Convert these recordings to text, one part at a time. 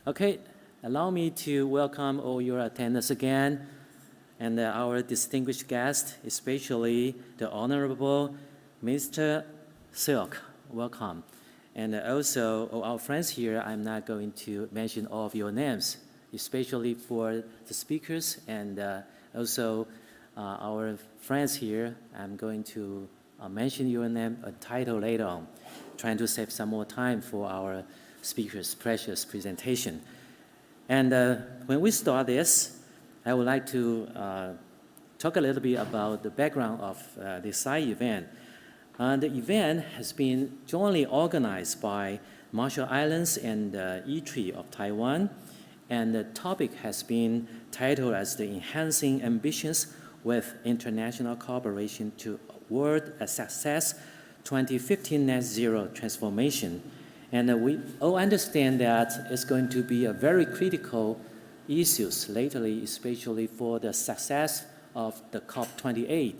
Okay, allow me to welcome all your attendants again and our distinguished guest, especially the Honorable Mr. Silk. Welcome. And also all our friends here, I'm not going to mention all of your names, especially for the speakers and also our friends here. I'm going to mention your name, a title later on, trying to save some more time for our speakers' precious presentation. And when we start this, I would like to talk a little bit about the background of the side event. The event has been jointly organized by Marshall Islands and ITRI of Taiwan, and the topic has been titled as the Enhancing Ambitions with International Cooperation Toward a Success 2015 Net Zero Transformation. And we all understand that it's going to be a very critical issues lately, especially for the success of the COP28.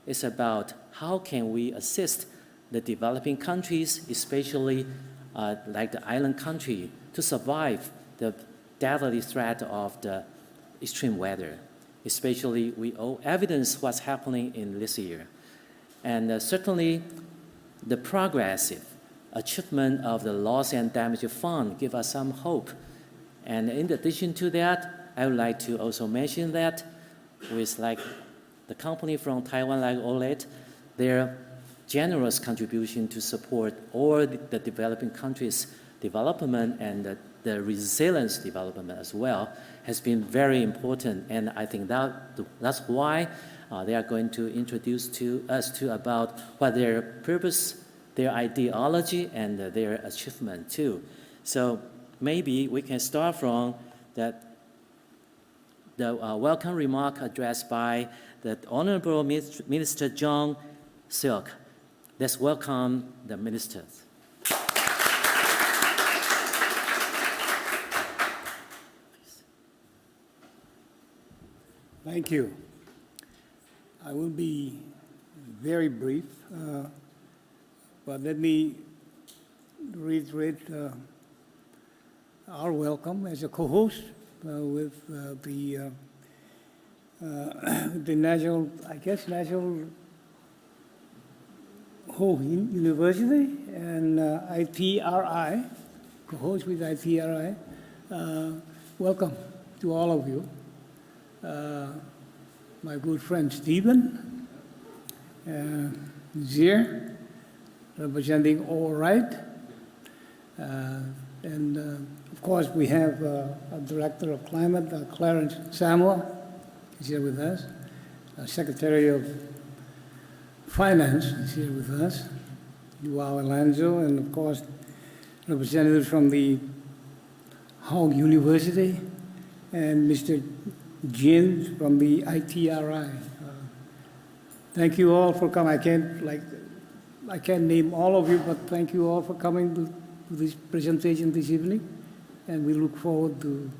It's about how can we assist the developing countries, especially like the island country, to survive the deadly threat of the extreme weather. Especially, we all evidence what's happening in this year. And certainly, the progressive achievement of the loss and damage fund give us some hope. And in addition to that, I would like to also mention that with like the company from Taiwan like OLED, their generous contribution to support all the developing countries' development and the resilience development as well has been very important. And I think that's why they are going to introduce to us to about what their purpose, their ideology, and their achievement too. So maybe we can start from the welcome remark addressed by the Honorable Minister John Silk. Let's welcome the ministers. Thank you. I will be very brief, but let me reiterate our welcome as a co-host with the National University and ITRI, co-host with ITRI. Welcome to all of you. My good friend Stephen, Zier, representing All Right, and of course we have our Director of Climate, Clarence Samuel, is here with us. Our Secretary of Finance is here with us, Joao Alonso, and of course representatives from the Hong University, and Mr. Jin from the ITRI. Thank you all for coming. I can't name all of you, but thank you all for coming to this presentation this evening, and we look forward to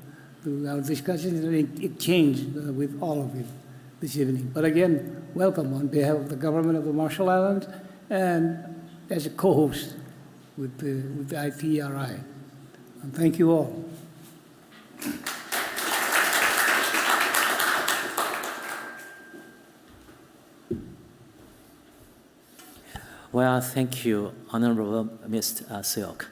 our discussions and exchange with all of you this evening. But again, welcome on behalf of the government of the Marshall Islands and as a co-host with the ITRI. And thank you all. Well, thank you, Honorable Mr. Silk.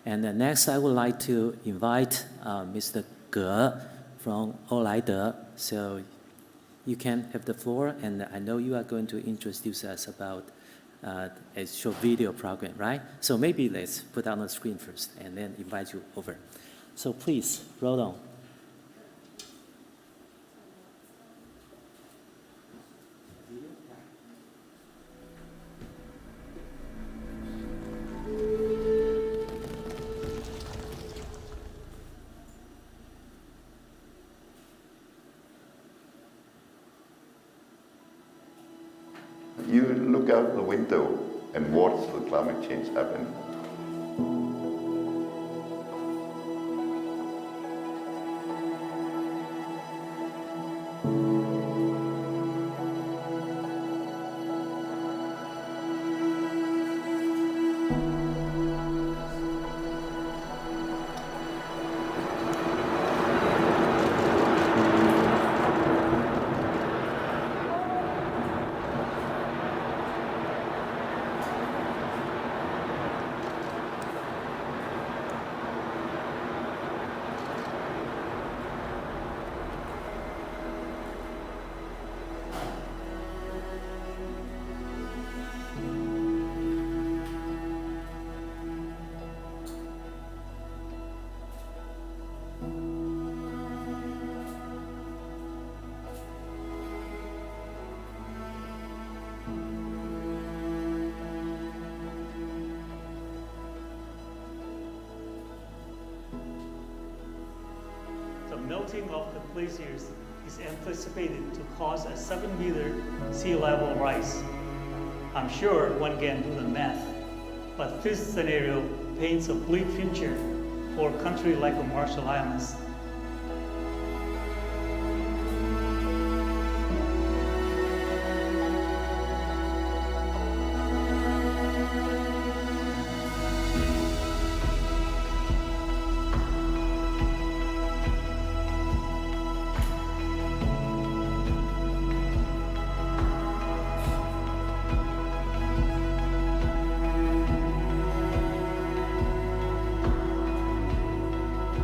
And next, I would like to invite Mr. Ge from OLED. So you can have the floor, and I know you are going to introduce us about a short video program, right? So maybe let's put on the screen first, and then invite you over. So please, roll on. You look out the window and watch the climate change happen. melting of the glaciers is anticipated to cause a 7-meter sea level rise. I'm sure one can do the math, but this scenario paints a bleak future for a country like the Marshall Islands.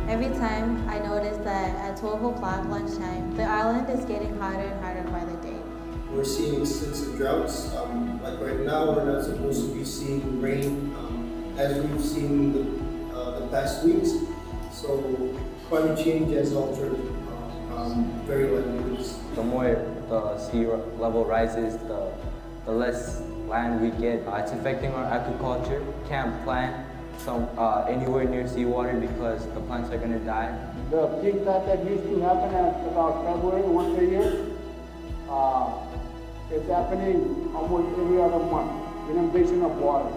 Every time I notice that at 12 o'clock lunchtime, the island is getting hotter and hotter by the day. We're seeing extensive droughts. Like right now, we're not supposed to be seeing rain as we've seen the past weeks. So climate change has altered very likely. The more the sea level rises, the less land we get. It's affecting our agriculture. Can't plant anywhere near seawater because the plants are going to die. The peak that used to happen at about February once a year, it's happening almost every other month. Inundation of water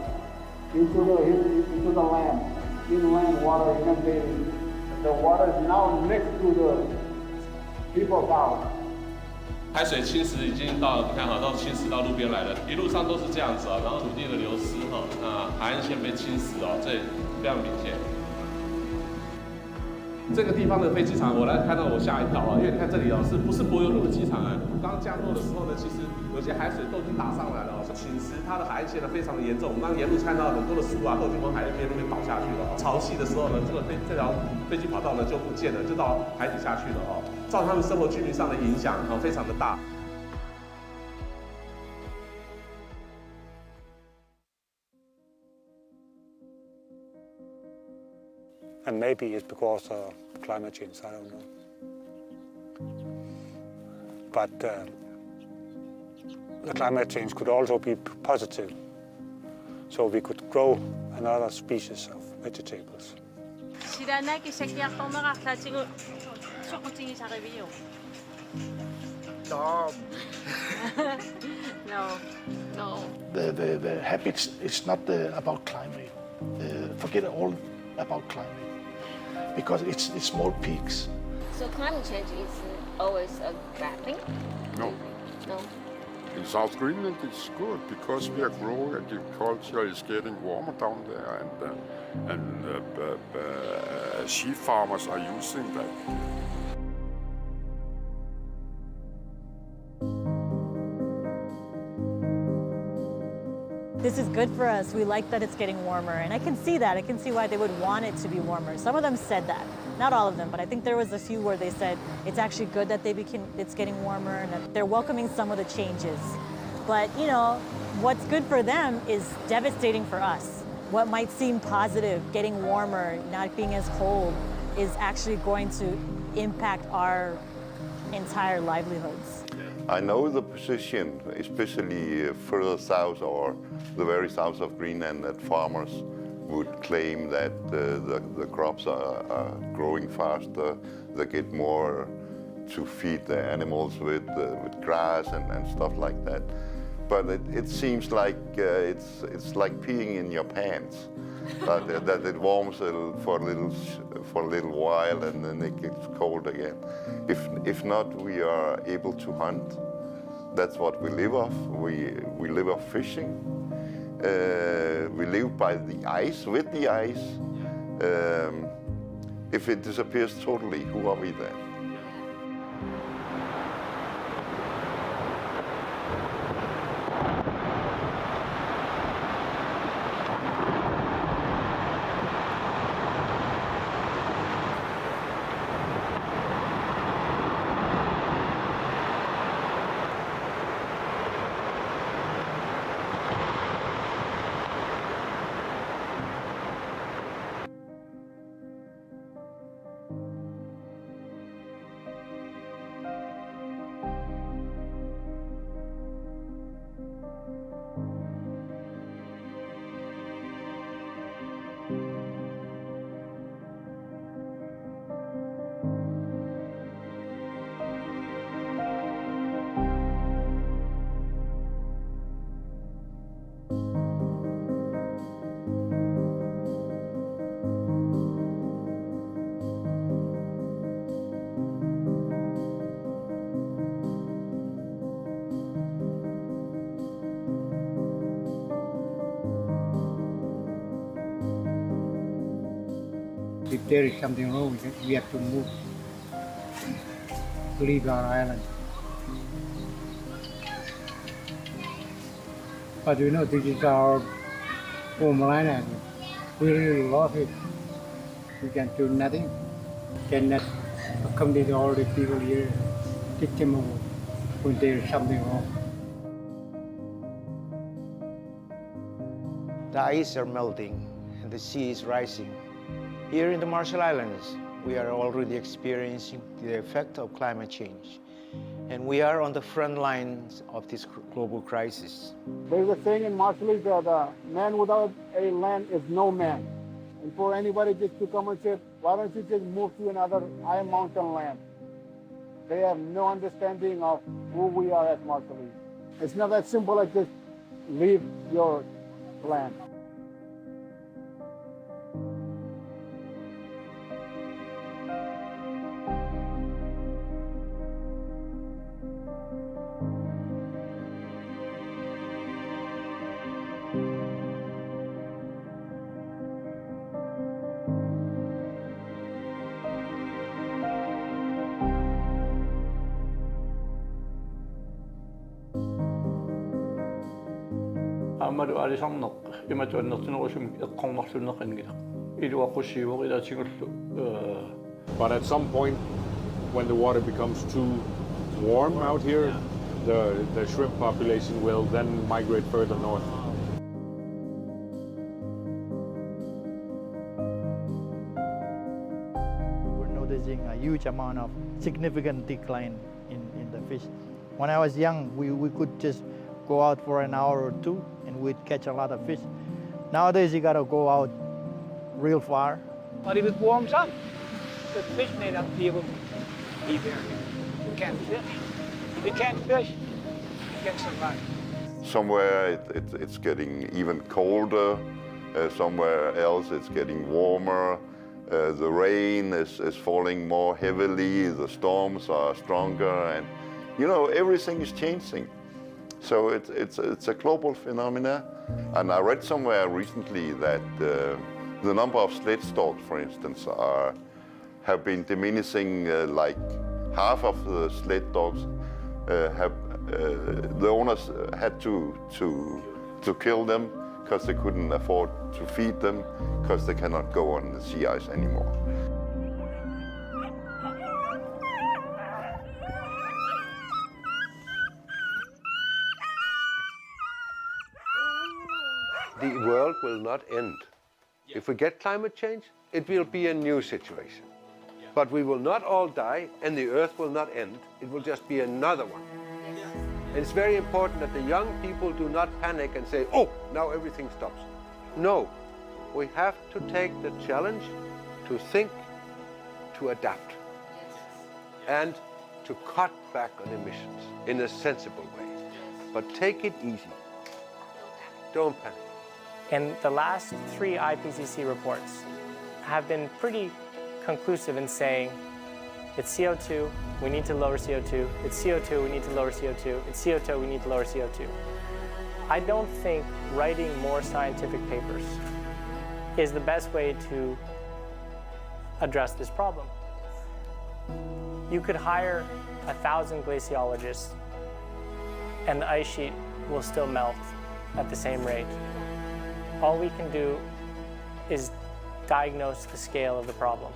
into the land, inland water inundating. The water is now next to the people's house. 海水侵蚀已经到，你看哈，到侵蚀到路边来了，一路上都是这样子啊，然后土地的流失哈，那海岸线被侵蚀哦，这非常明显。这个地方的飞机场，我来看到我吓一跳啊，因为你看这里哦，是不是柏油路的机场啊？刚降落的时候呢，其实有些海水都已经打上来了哦，侵蚀它的海岸线呢非常的严重。我们刚沿路看到很多的树啊，都已经往海边那边倒下去了。潮汐的时候呢，这条飞机跑道呢就不见了，就到海底下去了哦，造成他们生活居民上的影响哦非常的大。And maybe it's because of climate change, I don't know. But the climate change could also be positive. So we could grow another species of vegetables. No. The habits, it's not about climate. Forget all about climate. Because it's small peaks. So climate change is always a bad thing? No. No. In South Greenland it's good because we are growing, agriculture is getting warmer down there, and sheep farmers are using that. This is good for us. We like that it's getting warmer, and I can see that. I can see why they would want it to be warmer. Some of them said that. Not all of them, but I think there was a few where they said it's actually good that it's getting warmer and that they're welcoming some of the changes. But, you know, what's good for them is devastating for us. What might seem positive, getting warmer, not being as cold, is actually going to impact our entire livelihoods. I know the position, especially further south or the very south of Greenland, that farmers would claim that the crops are growing faster. They get more to feed the animals with grass and stuff like that. But it seems like it's like peeing in your pants. that it warms for a little while and then it gets cold again. If not, we are able to hunt. That's what we live off. We live off fishing. We live by the ice, with the ice. If it disappears totally, who are we then? there is something wrong, we have to move, leave our island. But you know, this is our homeland and we really love it. We can do nothing. Cannot accommodate all the people here, take them over when there is something wrong. The ice are melting and the sea is rising. Here in the Marshall Islands, we are already experiencing the effect of climate change. And we are on the front lines of this global crisis. There's a saying in Marshall that a man without a land is no man. And for anybody just to come and say, why don't you just move to another high mountain land? They have no understanding of who we are as Marshallese. It's not that simple as just leave your land. 아마도 아리상nok 이마저 너트는 오시면 공막술nok 하는 게다. 이리와 고시고 이다 지금 But at some point, when the water becomes too warm out here, the shrimp population will then migrate further north. We're noticing a huge amount of significant decline in the fish. When I was young, we could just go out for an hour or two and we'd catch a lot of fish. Nowadays, you gotta go out real far. But if it warms up, the fish may not be able to be there. You can't fish. If you can't fish, you can't survive. Somewhere it's getting even colder, somewhere else it's getting warmer, the rain is falling more heavily, the storms are stronger, and you know, everything is changing. So it's a global phenomena, and I read somewhere recently that the number of sled dogs, for instance, have been diminishing. Like half of the sled dogs the owners had to kill them because they couldn't afford to feed them because they cannot go on the sea ice anymore. The world will not end. If we get climate change, it will be a new situation. But we will not all die, and the earth will not end. It will just be another one. And it's very important that the young people do not panic and say, oh, now everything stops. No, we have to take the challenge to think, to adapt, and to cut back on emissions in a sensible way. But take it easy. Don't panic. And the last 3 IPCC reports have been pretty conclusive in saying it's CO2, we need to lower CO2, it's CO2, we need to lower CO2, it's CO2, we need to lower CO2. I don't think writing more scientific papers is the best way to address this problem. You could hire 1,000 glaciologists and the ice sheet will still melt at the same rate. All we can do is diagnose the scale of the problem.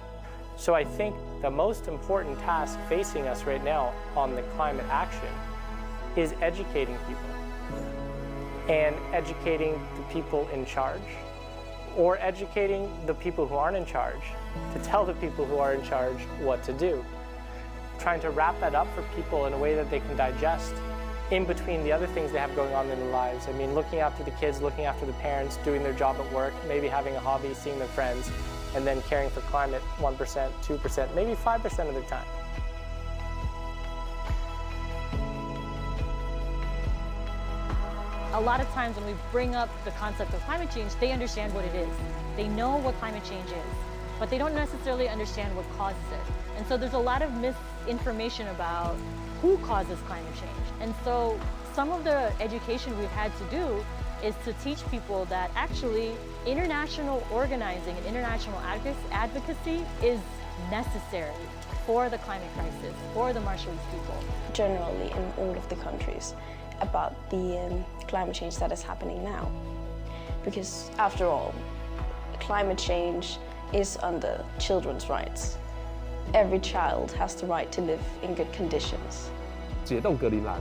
So I think the most important task facing us right now on the climate action is educating people and educating the people in charge or educating the people who aren't in charge to tell the people who are in charge what to do. Trying to wrap that up for people in a way that they can digest in between the other things they have going on in their lives. I mean, looking after the kids, looking after the parents, doing their job at work, maybe having a hobby, seeing their friends, and then caring for climate 1%, 2%, maybe 5% of the time. A lot of times when we bring up the concept of climate change, they understand what it is. They know what climate change is, but they don't necessarily understand what causes it. And so there's a lot of misinformation about who causes climate change. And so some of the education we've had to do is to teach people that actually international organizing and international advocacy is necessary for the climate crisis, for the Marshallese people. Generally in all of the countries about the climate change that is happening now. Because after all, climate change is under children's rights. Every child has the right to live in good conditions. 解冻格陵兰，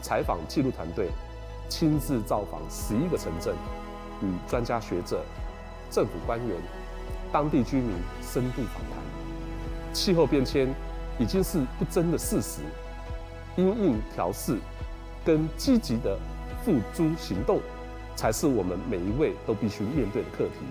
采访记录团队亲自造访11个城镇，与专家学者、政府官员、当地居民深度访谈。气候变迁已经是不争的事实，因应调适跟积极的付诸行动，才是我们每一位都必须面对的课题。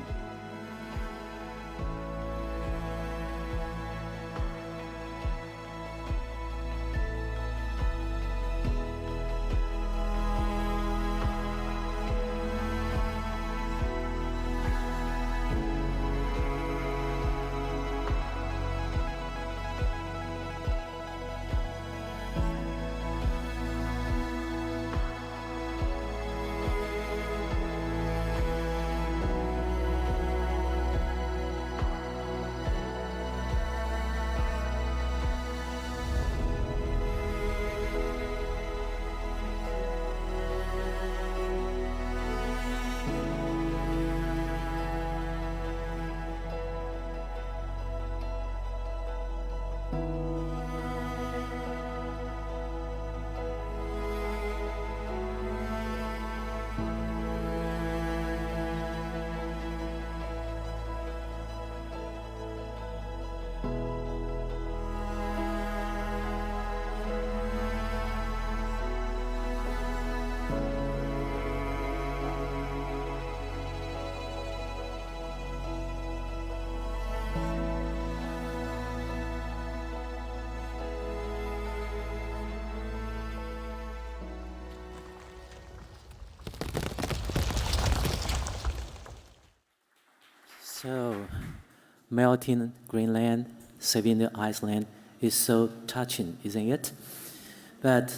So, melting Greenland, saving the Iceland is so touching, isn't it? But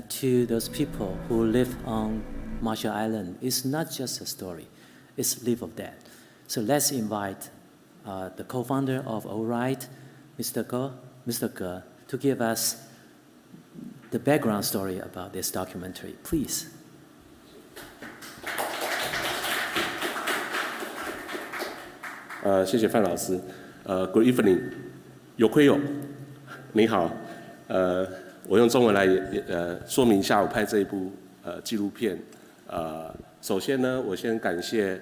to those people who live on Marshall Island, it's not just a story, it's live of that. So let's invite the co-founder of Alright, Mr. Ge, to give us the background story about this documentary, please. 谢谢范老师。Good evening， 有亏有，你好。我用中文来说明一下我拍这一部纪录片。首先呢，我先感谢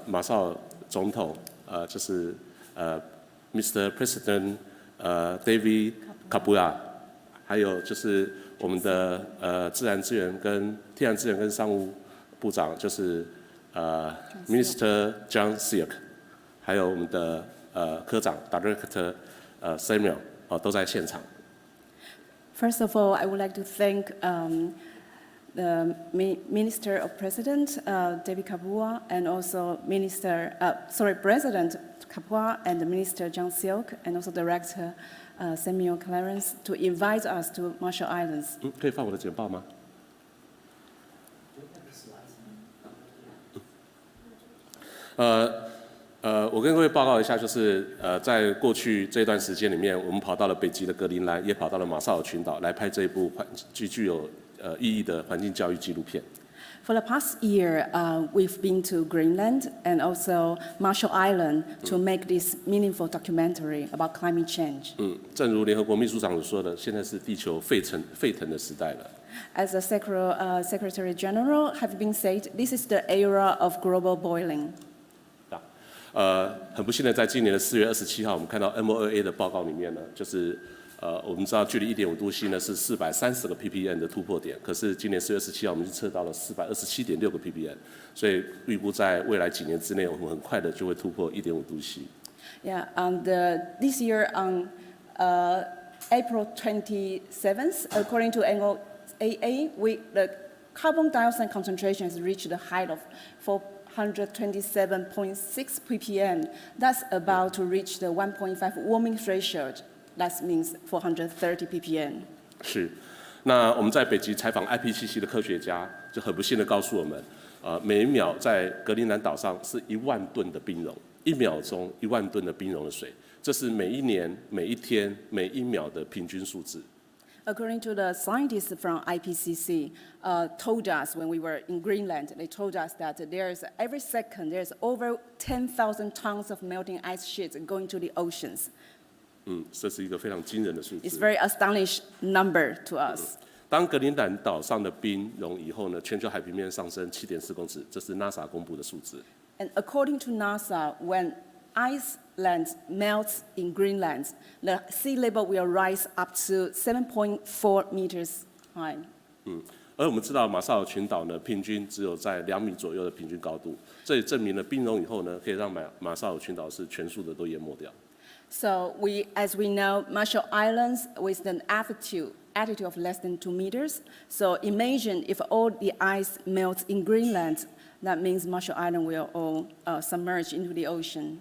马绍尔总统，就是Mr. President David Kabua， 还有就是我们的自然资源跟天然资源跟商务部长，就是Minister John Silk。 还有我们的科长 Director Samuel 都在现场。First of all, I would like to thank the Minister of President David Kabua and also President Kabua and Minister John Silk and also Director Samuel Clarence to invite us to Marshall Islands. 可以放我的简报吗？我跟各位报告一下，就是在过去这段时间里面，我们跑到了北极的格陵兰，也跑到了马绍尔群岛，来拍这一部具有意义的环境教育纪录片。For the past year, we've been to Greenland and also Marshall Island to make this meaningful documentary about climate change. 正如联合国秘书长所说的，现在是地球沸腾的时代了。As the Secretary General have been said, this is the era of global boiling. 很不幸的，在今年的4月27号，我们看到 MOA 的报告里面呢，就是我们知道距离1.5度 C 呢是430个 ppm 的突破点，可是今年4月27号我们就测到了427.6个 ppm， 所以预估在未来几年之内，我们很快的就会突破1.5度 C。Yeah, and this year on April 27th, according to NOAA, the carbon dioxide concentration has reached the height of 427.6 ppm. That's about to reach the 1.5 warming threshold. That means 430 ppm. 是，那我们在北极采访 IPCC 的科学家就很不幸的告诉我们，每一秒在格陵兰岛上是1万吨的冰融，1秒钟1万吨的冰融的水，这是每一年、每一天、每一秒的平均数字。According to the scientists from IPCC, told us when we were in Greenland, they told us that every second there's over 10,000 tons of melting ice sheets going to the oceans. 这是一个非常惊人的数字。It's very astonishing number to us. 当格陵兰岛上的冰融以后呢，全球海平面上升7.4公尺，这是 NASA 公布的数字。And according to NASA, when Iceland melts in Greenland, the sea level will rise up to 7.4 meters high. 而我们知道马绍尔群岛呢，平均只有在2米左右的平均高度，这也证明了冰融以后呢，可以让马绍尔群岛是全数的都淹没掉。So as we know, Marshall Islands with an altitude of less than 2 meters. So imagine if all the ice melts in Greenland, that means Marshall Island will all submerge into the ocean.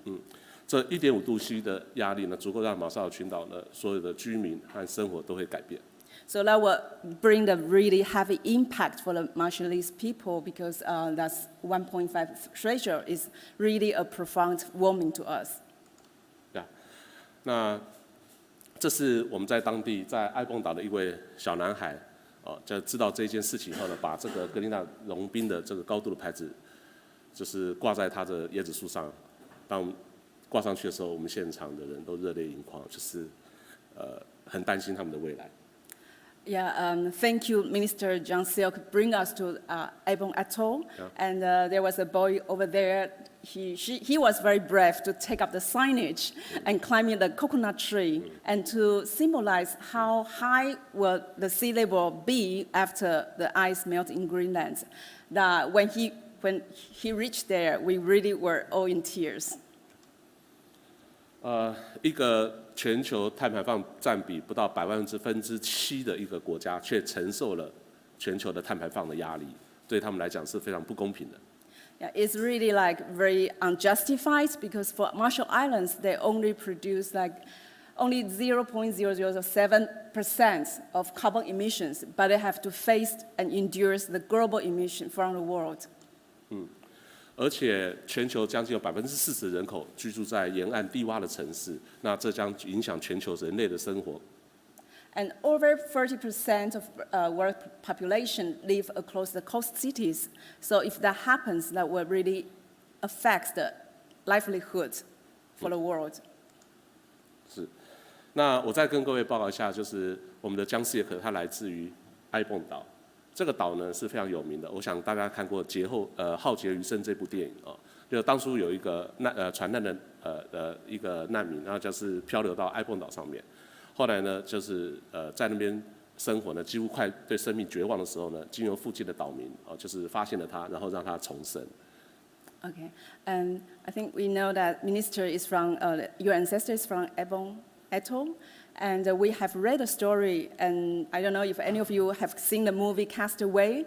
这1.5度C 的压力呢，足够让马绍尔群岛呢所有的居民和生活都会改变。So that will bring the really heavy impact for the Marshallese people because that's 1.5 threshold is really a profound warming to us. 那这是我们在当地在埃蹦岛的一位小男孩，就知道这件事情后呢，把这个格陵兰融冰的这个高度的牌子，就是挂在他的椰子树上。当挂上去的时候，我们现场的人都热泪盈眶，就是很担心他们的未来。Yeah, thank you, Minister John Silk, bring us to Ebon Atoll. Yeah. And there was a boy over there. He was very brave to take up the signage and climbing the coconut tree and to symbolize how high will the sea level be after the ice melt in Greenland. That when he reached there, we really were all in tears. 一个全球碳排放占比不到7%的一个国家，却承受了全球的碳排放的压力，对他们来讲是非常不公平的。Yeah, it's really like very unjustified because for Marshall Islands, they only produce like only 0.007% of carbon emissions, but they have to face and endure the global emission from the world. 而且全球将近有40%的人口居住在沿岸低洼的城市，那这将影响全球人类的生活。And over 30% of world population live across the coast cities. So if that happens, that will really affect the livelihood for the world. 是，那我再跟各位报告一下，就是我们的姜士可他来自于埃蹦岛。这个岛呢是非常有名的，我想大家看过《浩劫余生》这部电影哦，就当初有一个船难的一个难民，然后就是漂流到埃蹦岛上面，后来呢就是在那边生活呢，几乎快对生命绝望的时候呢，经由附近的岛民就是发现了他，然后让他重生。Okay, and I think we know that Minister is from your ancestor is from Ebon Atoll. And we have read a story, and I don't know if any of you have seen the movie Castaway.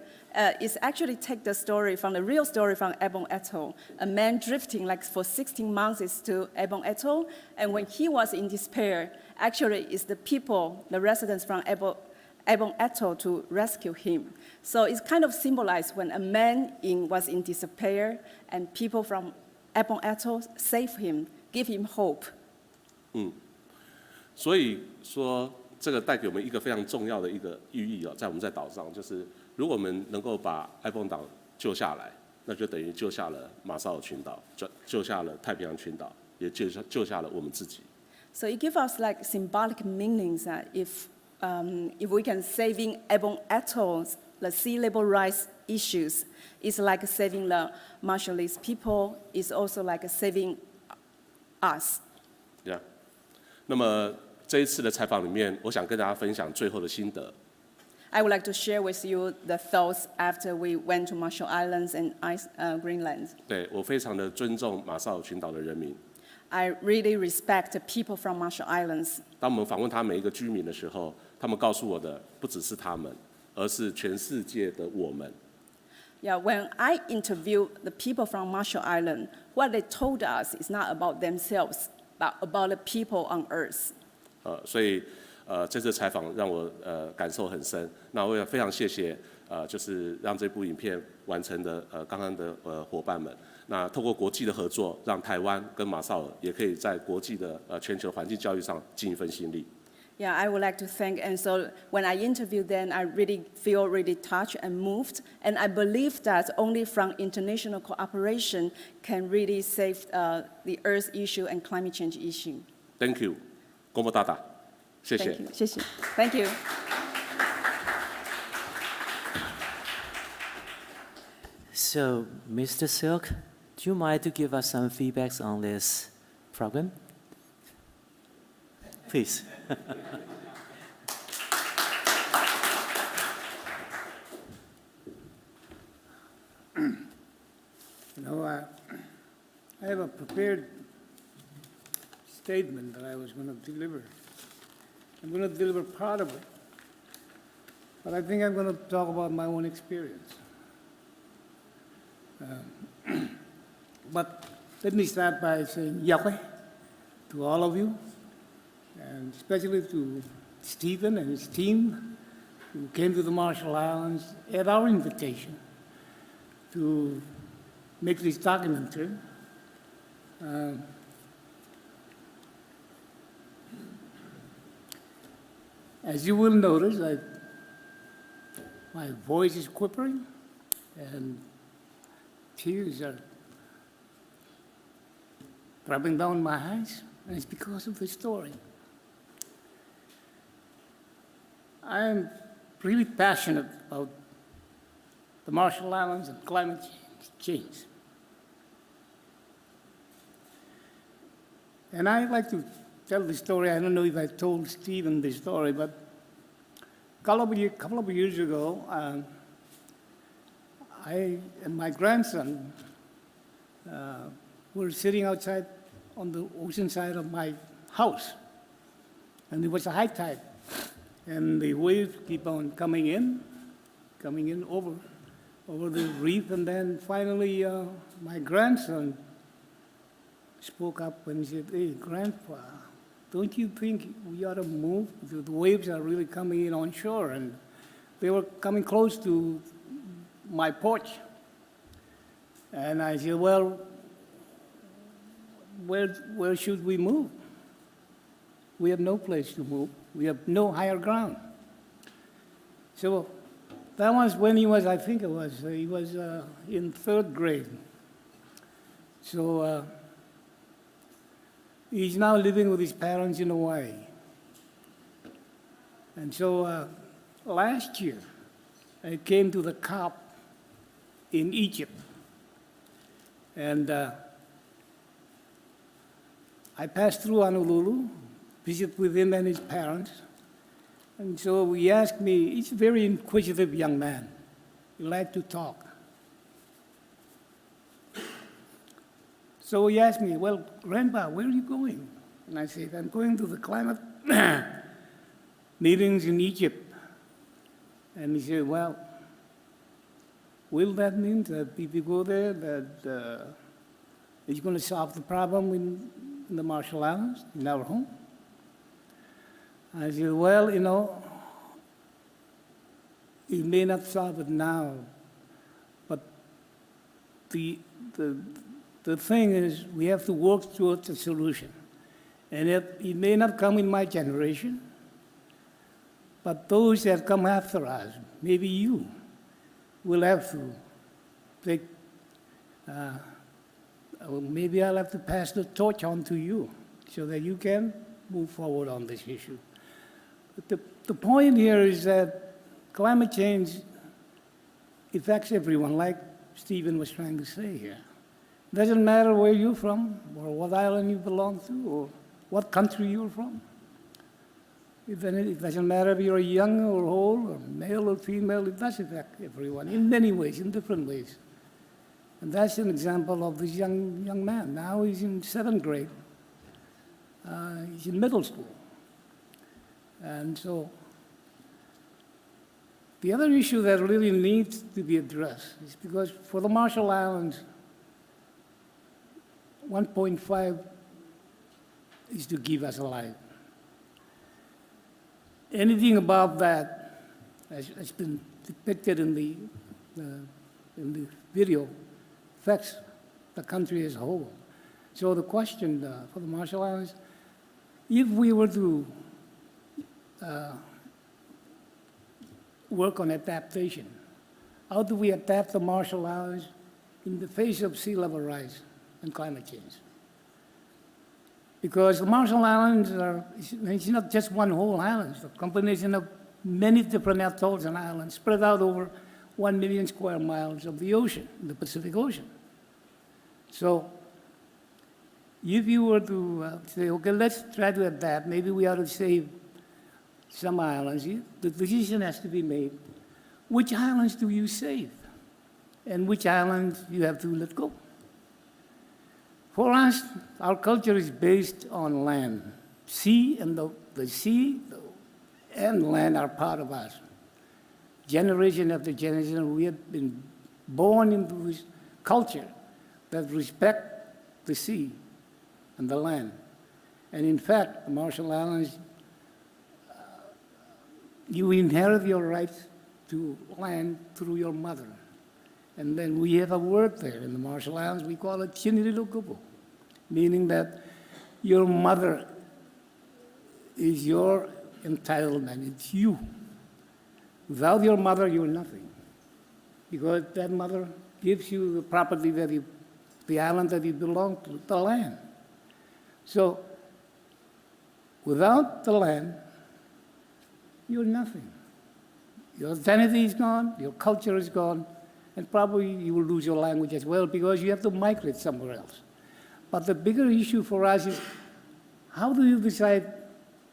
It's actually take the story from the real story from Ebon Atoll. A man drifting like for 16 months to Ebon Atoll, and when he was in despair, actually it's the people, the residents from Ebon Atoll to rescue him. So it's kind of symbolized when a man was in despair, and people from Ebon Atoll save him, give him hope. 所以说，这个带给我们一个非常重要的一个寓意在我们在岛上，就是如果我们能够把埃蹦岛救下来，那就等于救下了马绍尔群岛，救下了太平洋群岛，也救下了我们自己。So it gives us like symbolic meanings that if we can saving Ebon Atoll's the sea level rise issues, it's like saving the Marshallese people. It's also like saving us. Yeah. 那么这一次的采访里面，我想跟大家分享最后的心得。I would like to share with you the thoughts after we went to Marshall Islands and Greenland. 对，我非常的尊重马绍尔群岛的人民。I really respect the people from Marshall Islands. 当我们访问他每一个居民的时候，他们告诉我的不只是他们，而是全世界的我们。Yeah, when I interviewed the people from Marshall Islands, what they told us is not about themselves, but about the people on Earth. 所以这次采访让我感受很深。那我也非常谢谢就是让这部影片完成的刚刚的伙伴们。那透过国际的合作，让台湾跟马绍尔也可以在国际的全球环境教育上尽一份心力。Yeah, I would like to thank, and so when I interviewed them, I really feel really touched and moved, and I believe that only from international cooperation can really save the Earth issue and climate change issue. Thank you， 公婆大大，谢谢。Thank you. 谢谢。Thank you. So, Mr. Silk, do you mind to give us some feedbacks on this program? Please. You know, I have a prepared statement that I was going to deliver. I'm going to deliver part of it, but I think I'm going to talk about my own experience. But let me start by saying Yahweh to all of you, and especially to Stephen and his team who came to the Marshall Islands at our invitation to make this documentary. As you will notice, my voice is quivering and tears are dropping down my eyes, and it's because of the story. I am really passionate about the Marshall Islands and climate change. And I'd like to tell the story. I don't know if I told Stephen this story, but a couple of years ago, I and my grandson were sitting outside on the ocean side of my house, and it was a high tide, and the waves keep on coming in over the reef, and then finally my grandson spoke up and said, "Hey, Grandpa, don't you think we ought to move? The waves are really coming in on shore," and they were coming close to my porch. And I said, "Well, where should we move? We have no place to move. We have no higher ground." So that was when he was, he was in third grade. So he's now living with his parents in Hawaii. And so last year, I came to the COP in Egypt. And I passed through Honolulu, visited with him and his parents. And so he asked me, he's a very inquisitive young man. He liked to talk. So he asked me, "Well, Grandpa, where are you going?" And I said, "I'm going to the climate meetings in Egypt." And he said, "Well, will that mean that if you go there, that it's going to solve the problem in the Marshall Islands, in our home?" I said, "Well, you know, it may not solve it now, but the thing is, we have to work towards a solution. And it may not come in my generation, but those that come after us, maybe you, will have to take, maybe I'll have to pass the torch on to you so that you can move forward on this issue." But the point here is that climate change affects everyone, like Stephen was trying to say here. Doesn't matter where you're from, or what island you belong to, or what country you're from. It doesn't matter if you're young or old, or male or female, it does affect everyone in many ways, in different ways. And that's an example of this young man. Now he's in 7th grade. He's in middle school. And so the other issue that really needs to be addressed is because for the Marshall Islands, 1.5 is to keep us alive. Anything above that has been depicted in the video affects the country as a whole. So the question for the Marshall Islands, if we were to work on adaptation, how do we adapt the Marshall Islands in the face of sea level rise and climate change? Because the Marshall Islands it's not just one whole island, it's a combination of many different atolls and islands spread out over 1 million square miles of the ocean, the Pacific Ocean. So if you were to say, okay, let's try to adapt, maybe we ought to save some islands, the decision has to be made. Which islands do you save? And which islands you have to let go? For us, our culture is based on land. Sea and the sea and land are part of us. Generation after generation, we have been born into this culture that respect the sea and the land. And in fact, the Marshall Islands, you inherit your rights to land through your mother. And then we have a word there in the Marshall Islands, we call it Chinililukupu, meaning that your mother is your entitlement, it's you. Without your mother, you're nothing. Because that mother gives you the property the island that you belong to, the land. So, without the land, you're nothing. Your identity is gone, your culture is gone, and probably you will lose your language as well because you have to migrate somewhere else. But the bigger issue for us is how do you decide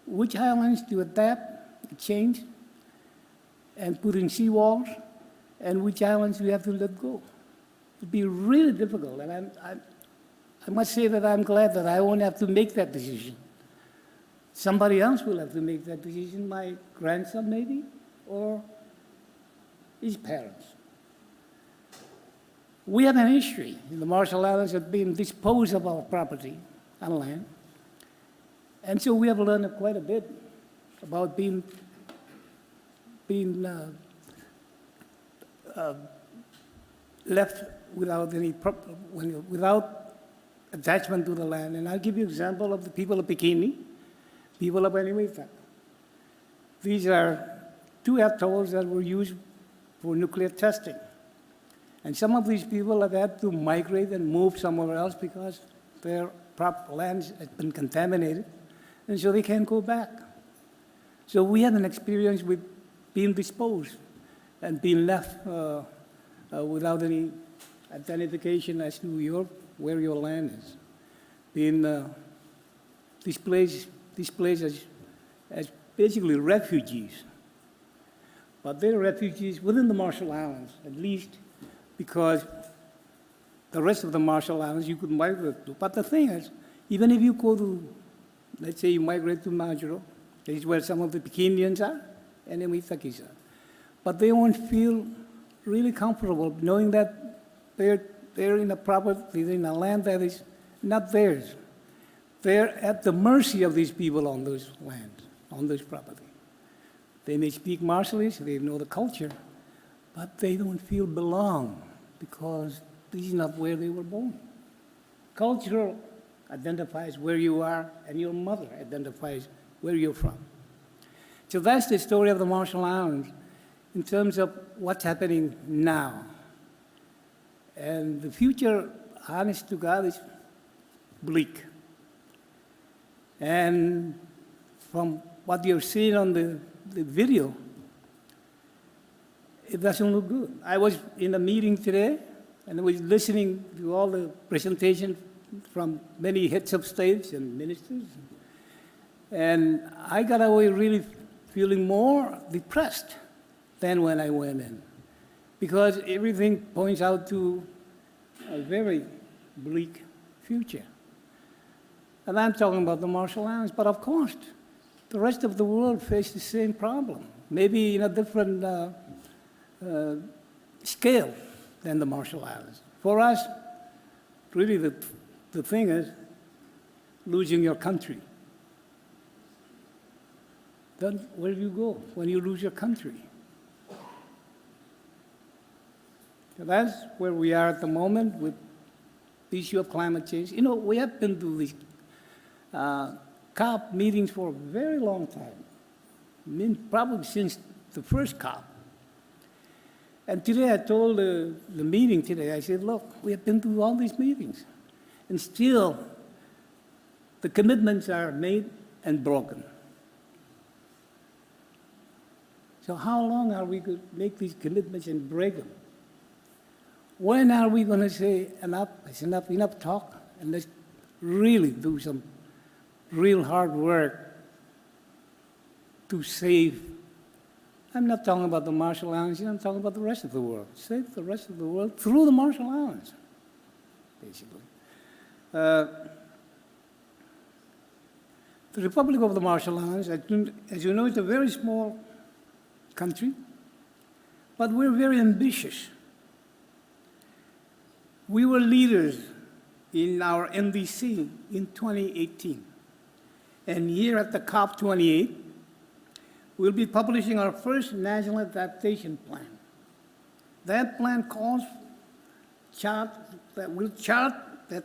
which islands to adapt, change, and put in seawalls, and which islands you have to let go? It'd be really difficult, and I must say that I'm glad that I won't have to make that decision. Somebody else will have to make that decision, my grandson maybe, or his parents. We have an history in the Marshall Islands of being disposed of our property and land. And so we have learned quite a bit about being left without attachment to the land. And I'll give you an example of the people of Bikini, people of Eniwetak. These are two atolls that were used for nuclear testing. And some of these people have had to migrate and move somewhere else because their lands have been contaminated, and so they can't go back. So we have an experience with being disposed and being left without any identification as to where your land is. Being displaced as basically refugees. But they're refugees within the Marshall Islands, at least, because the rest of the Marshall Islands you could migrate to. But the thing is, even if you go to, let's say you migrate to Majuro, this is where some of the Bikinians are, and then Witakis are. But they won't feel really comfortable knowing that they're in a property, in a land that is not theirs. They're at the mercy of these people on those lands, on this property. They may speak Marshallese, they know the culture, but they don't feel belong because this is not where they were born. Culture identifies where you are, and your mother identifies where you're from. So that's the story of the Marshall Islands in terms of what's happening now. And the future, honest to God, is bleak. And from what you're seeing on the video, it doesn't look good. I was in a meeting today, and I was listening to all the presentations from many heads of states and ministers. And I got away really feeling more depressed than when I went in, because everything points out to a very bleak future. And I'm talking about the Marshall Islands, but of course, the rest of the world faces the same problem, maybe in a different scale than the Marshall Islands. For us, really the thing is losing your country. Then where do you go when you lose your country? So that's where we are at the moment with the issue of climate change. You know, we have been to these COP meetings for a very long time. I mean, probably since the first COP. And today I told the meeting today, I said, look, we have been to all these meetings, and still the commitments are made and broken. So how long are we going to make these commitments and break them? When are we going to say enough, it's enough talk, and let's really do some real hard work to save? I'm not talking about the Marshall Islands, I'm talking about the rest of the world. Save the rest of the world through the Marshall Islands, basically. The Republic of the Marshall Islands, as you know, is a very small country, but we're very ambitious. We were leaders in our NDC in 2018. And here at the COP28, we'll be publishing our first national adaptation plan. That plan calls that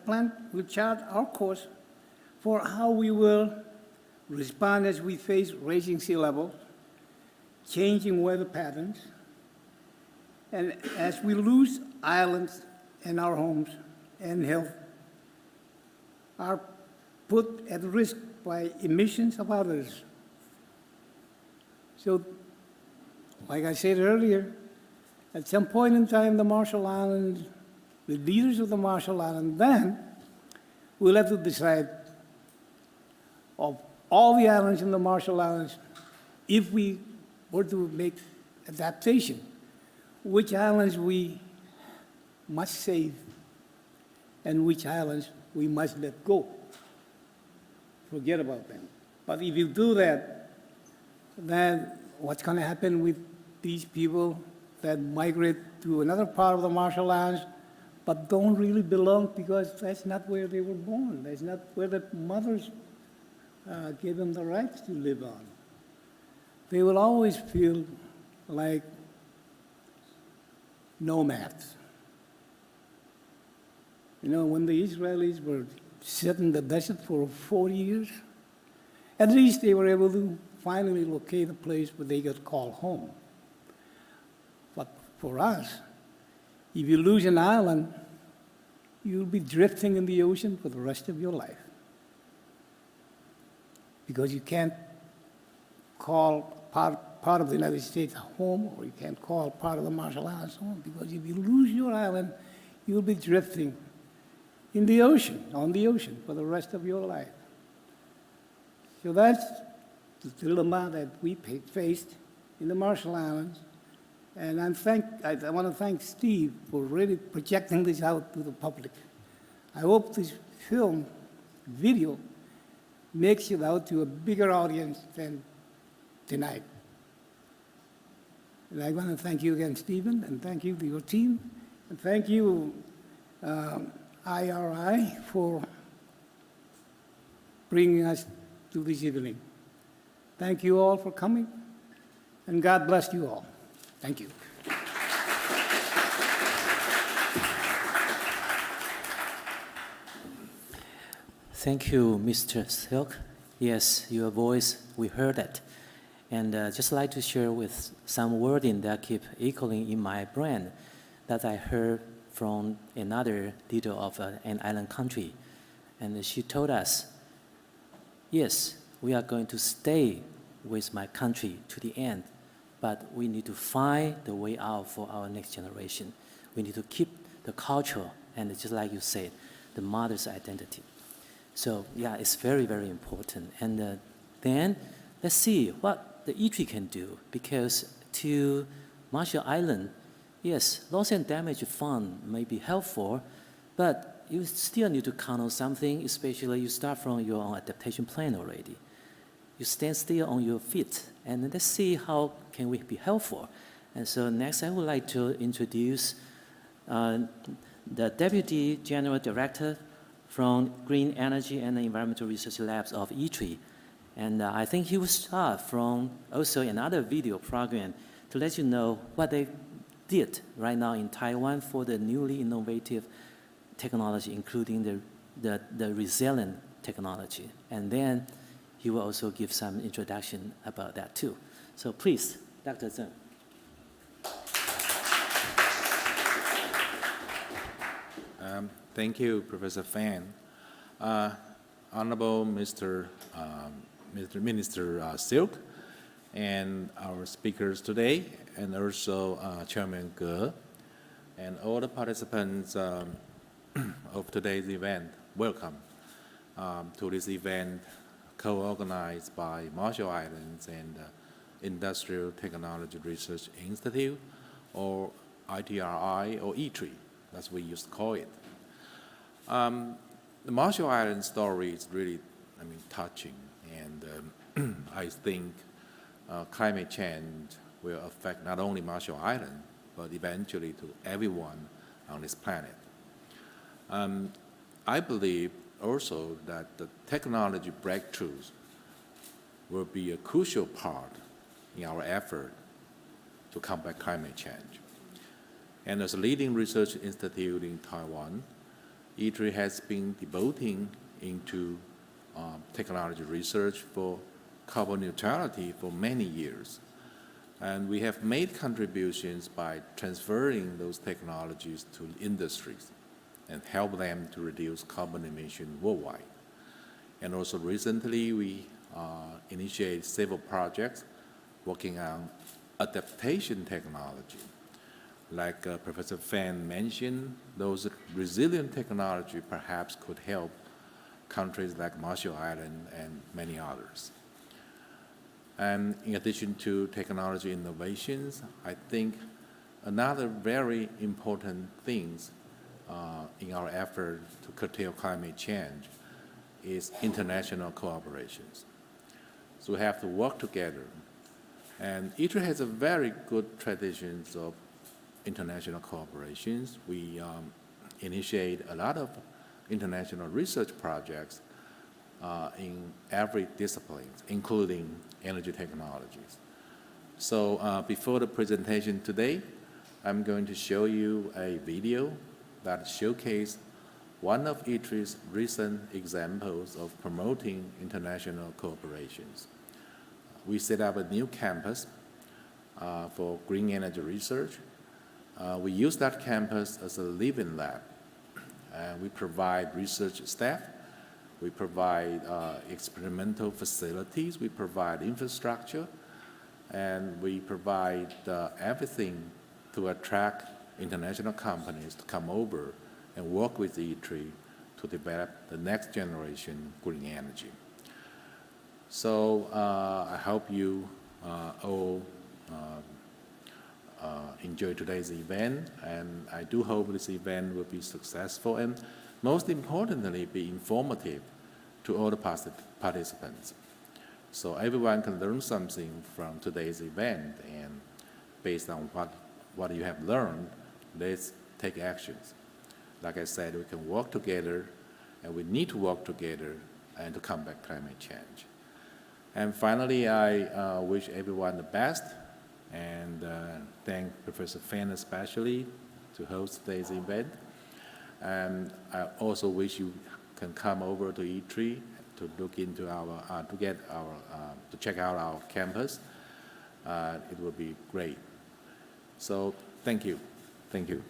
plan will chart our course for how we will respond as we face rising sea levels, changing weather patterns, and as we lose islands and our homes and health are put at risk by emissions of others. So, like I said earlier, at some point in time, the Marshall Islands, the leaders of the Marshall Islands, then we'll have to decide of all the islands in the Marshall Islands, if we were to make adaptation, which islands we must save and which islands we must let go. Forget about them. But if you do that, then what's going to happen with these people that migrate to another part of the Marshall Islands but don't really belong because that's not where they were born. That's not where the mothers gave them the rights to live on. They will always feel like nomads. You know, when the Israelis were sit in the desert for 40 years, at least they were able to finally locate a place where they could call home. But for us, if you lose an island, you'll be drifting in the ocean for the rest of your life. Because you can't call part of the United States home, or you can't call part of the Marshall Islands home, because if you lose your island, you'll be drifting in the ocean, on the ocean, for the rest of your life. So that's the dilemma that we faced in the Marshall Islands. And I want to thank Steve for really projecting this out to the public. I hope this video, makes it out to a bigger audience than tonight. And I want to thank you again, Stephen, and thank you to your team, and thank you, IRI, for bringing us to this evening. Thank you all for coming, and God bless you all. Thank you. Thank you, Mr. Silk. Yes, your voice, we heard it. And just like to share with some wording that keep echoing in my brain that I heard from another leader of an island country. And she told us, yes, we are going to stay with my country to the end, but we need to find the way out for our next generation. We need to keep the culture and, just like you said, the mother's identity. So yeah, it's very, very important. And then let's see what the ITRI can do, because to Marshall Island, yes, loss and damage fund may be helpful, but you still need to count on something, especially you start from your own adaptation plan already. You stand still on your feet, and let's see how can we be helpful. And so next I would like to introduce the Deputy General Director from Green Energy and Environmental Research Labs of ITRI. And I think he will start from also another video program to let you know what they did right now in Taiwan for the newly innovative technology, including the resilient technology. And then he will also give some introduction about that too. So please, Dr. Zheng. Thank you, Professor Fan. Honorable Mr. Minister Silk, and our speakers today, and also Chairman Ge, and all the participants of today's event. Welcome to this event co-organized by Marshall Islands and Industrial Technology Research Institute, or ITRI, or ITRI, as we used to call it. The Marshall Islands story is really, touching, and I think climate change will affect not only Marshall Islands, but eventually to everyone on this planet. I believe also that the technology breakthroughs will be a crucial part in our effort to combat climate change. And as a leading research institute in Taiwan, ITRI has been devoting into technology research for carbon neutrality for many years. And we have made contributions by transferring those technologies to industries and help them to reduce carbon emission worldwide. And also recently, we initiated several projects working on adaptation technology. Like Professor Fan mentioned, those resilient technology perhaps could help countries like Marshall Islands and many others. And in addition to technology innovations, I think another very important thing in our effort to curtail climate change is international cooperations. So we have to work together. And ITRI has a very good traditions of international cooperations. We initiate a lot of international research projects in every discipline, including energy technologies. So before the presentation today, I'm going to show you a video that showcases one of ITRI's recent examples of promoting international cooperations. We set up a new campus for green energy research. We use that campus as a living lab. We provide research staff, we provide experimental facilities, we provide infrastructure, and we provide everything to attract international companies to come over and work with ITRI to develop the next generation green energy. So I hope you all enjoy today's event, and I do hope this event will be successful and most importantly be informative to all the participants. So everyone can learn something from today's event, and based on what you have learned, let's take actions. Like I said, we can work together, and we need to work together and to combat climate change. And finally, I wish everyone the best, and thank Professor Fan especially to host today's event. And I also wish you can come over to ITRI to look into our, to check out our campus. It will be great. So thank you. Thank you.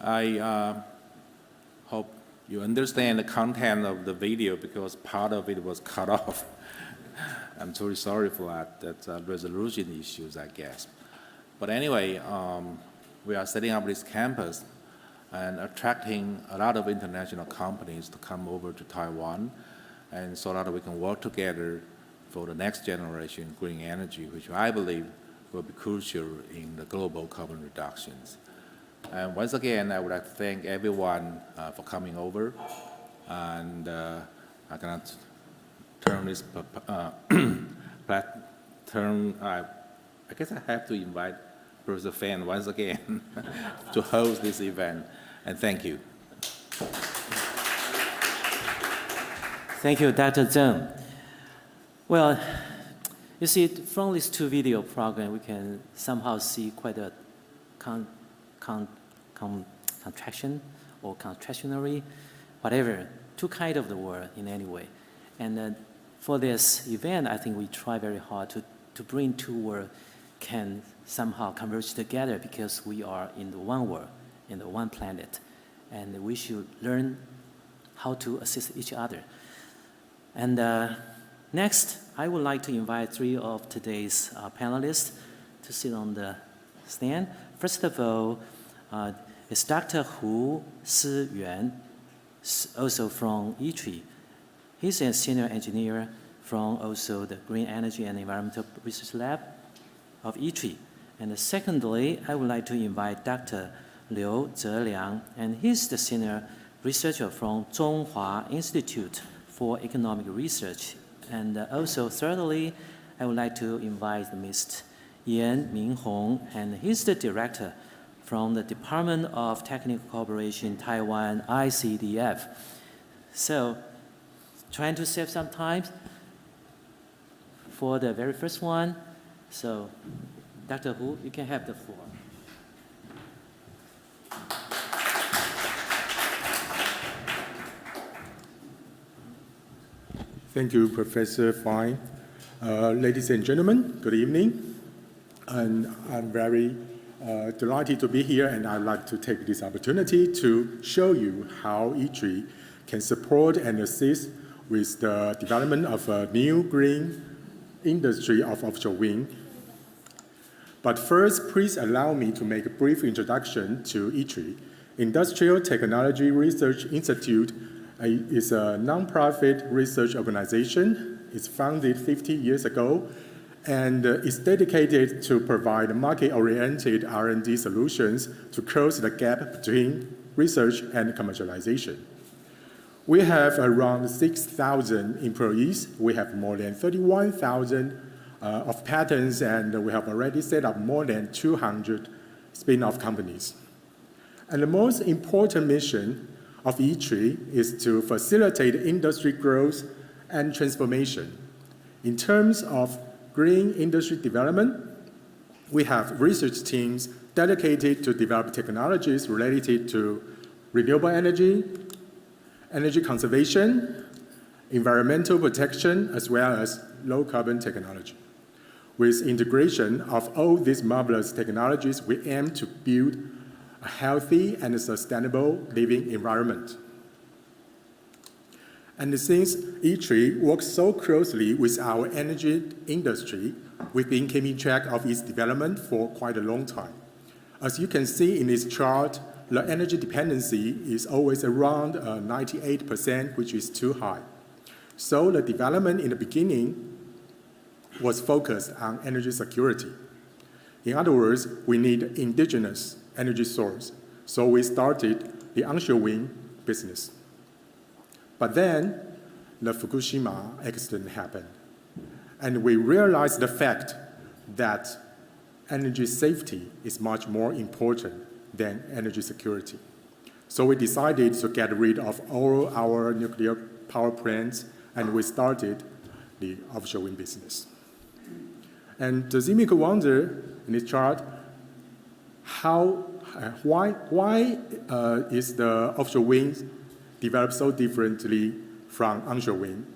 I hope you understand the content of the video because part of it was cut off. I'm truly sorry for that. That's resolution issues, I guess. But anyway, we are setting up this campus and attracting a lot of international companies to come over to Taiwan, and so that we can work together for the next generation green energy, which I believe will be crucial in the global carbon reductions. And once again, I would like to thank everyone for coming over, and I'm going to turn this platform. I guess I have to invite Professor Fan once again to host this event, and thank you. Thank you, Dr. Zheng. Well, you see, from these two video programs, we can somehow see quite a contraction or contractionary, whatever, two kinds of the word in any way. And for this event, I think we try very hard to bring two words can somehow converge together because we are in the one world, in the one planet, and we should learn how to assist each other. And next, I would like to invite three of today's panelists to sit on the stand. First of all, is Dr. Hu Si-yuan, also from ITRI. He's a senior engineer from also the Green Energy and Environmental Research Lab of ITRI. And secondly, I would like to invite Dr. Liu Zeliang, and he's the senior researcher from Zhonghua Institute for Economic Research. And also thirdly, I would like to invite Mr. Yan Minhong, and he's the director from the Department of Technical Cooperation, TaiwanICDF. So, trying to save some time for the very first one. So, Dr. Hu, you can have the floor. Thank you, Professor Fine. Ladies and gentlemen, good evening. And I'm very delighted to be here, and I'd like to take this opportunity to show you how ITRI can support and assist with the development of a new green industry of offshore wind. But first, please allow me to make a brief introduction to ITRI. Industrial Technology Research Institute is a nonprofit research organization. It's founded 50 years ago, and is dedicated to provide market-oriented R&D solutions to close the gap between research and commercialization. We have around 6,000 employees. We have more than 31,000 of patents, and we have already set up more than 200 spin-off companies. And the most important mission of ITRI is to facilitate industry growth and transformation. In terms of green industry development, we have research teams dedicated to develop technologies related to renewable energy, energy conservation, environmental protection, as well as low carbon technology. With integration of all these marvelous technologies, we aim to build a healthy and sustainable living environment. And since ITRI works so closely with our energy industry, we've been keeping track of its development for quite a long time. As you can see in this chart, the energy dependency is always around 98%, which is too high. So the development in the beginning was focused on energy security. In other words, we need indigenous energy source. So we started the onshore wind business. But then the Fukushima accident happened. And we realized the fact that energy safety is much more important than energy security. So we decided to get rid of all our nuclear power plants, and we started the offshore wind business. And does it make you wonder in this chart why is the offshore wind developed so differently from onshore wind,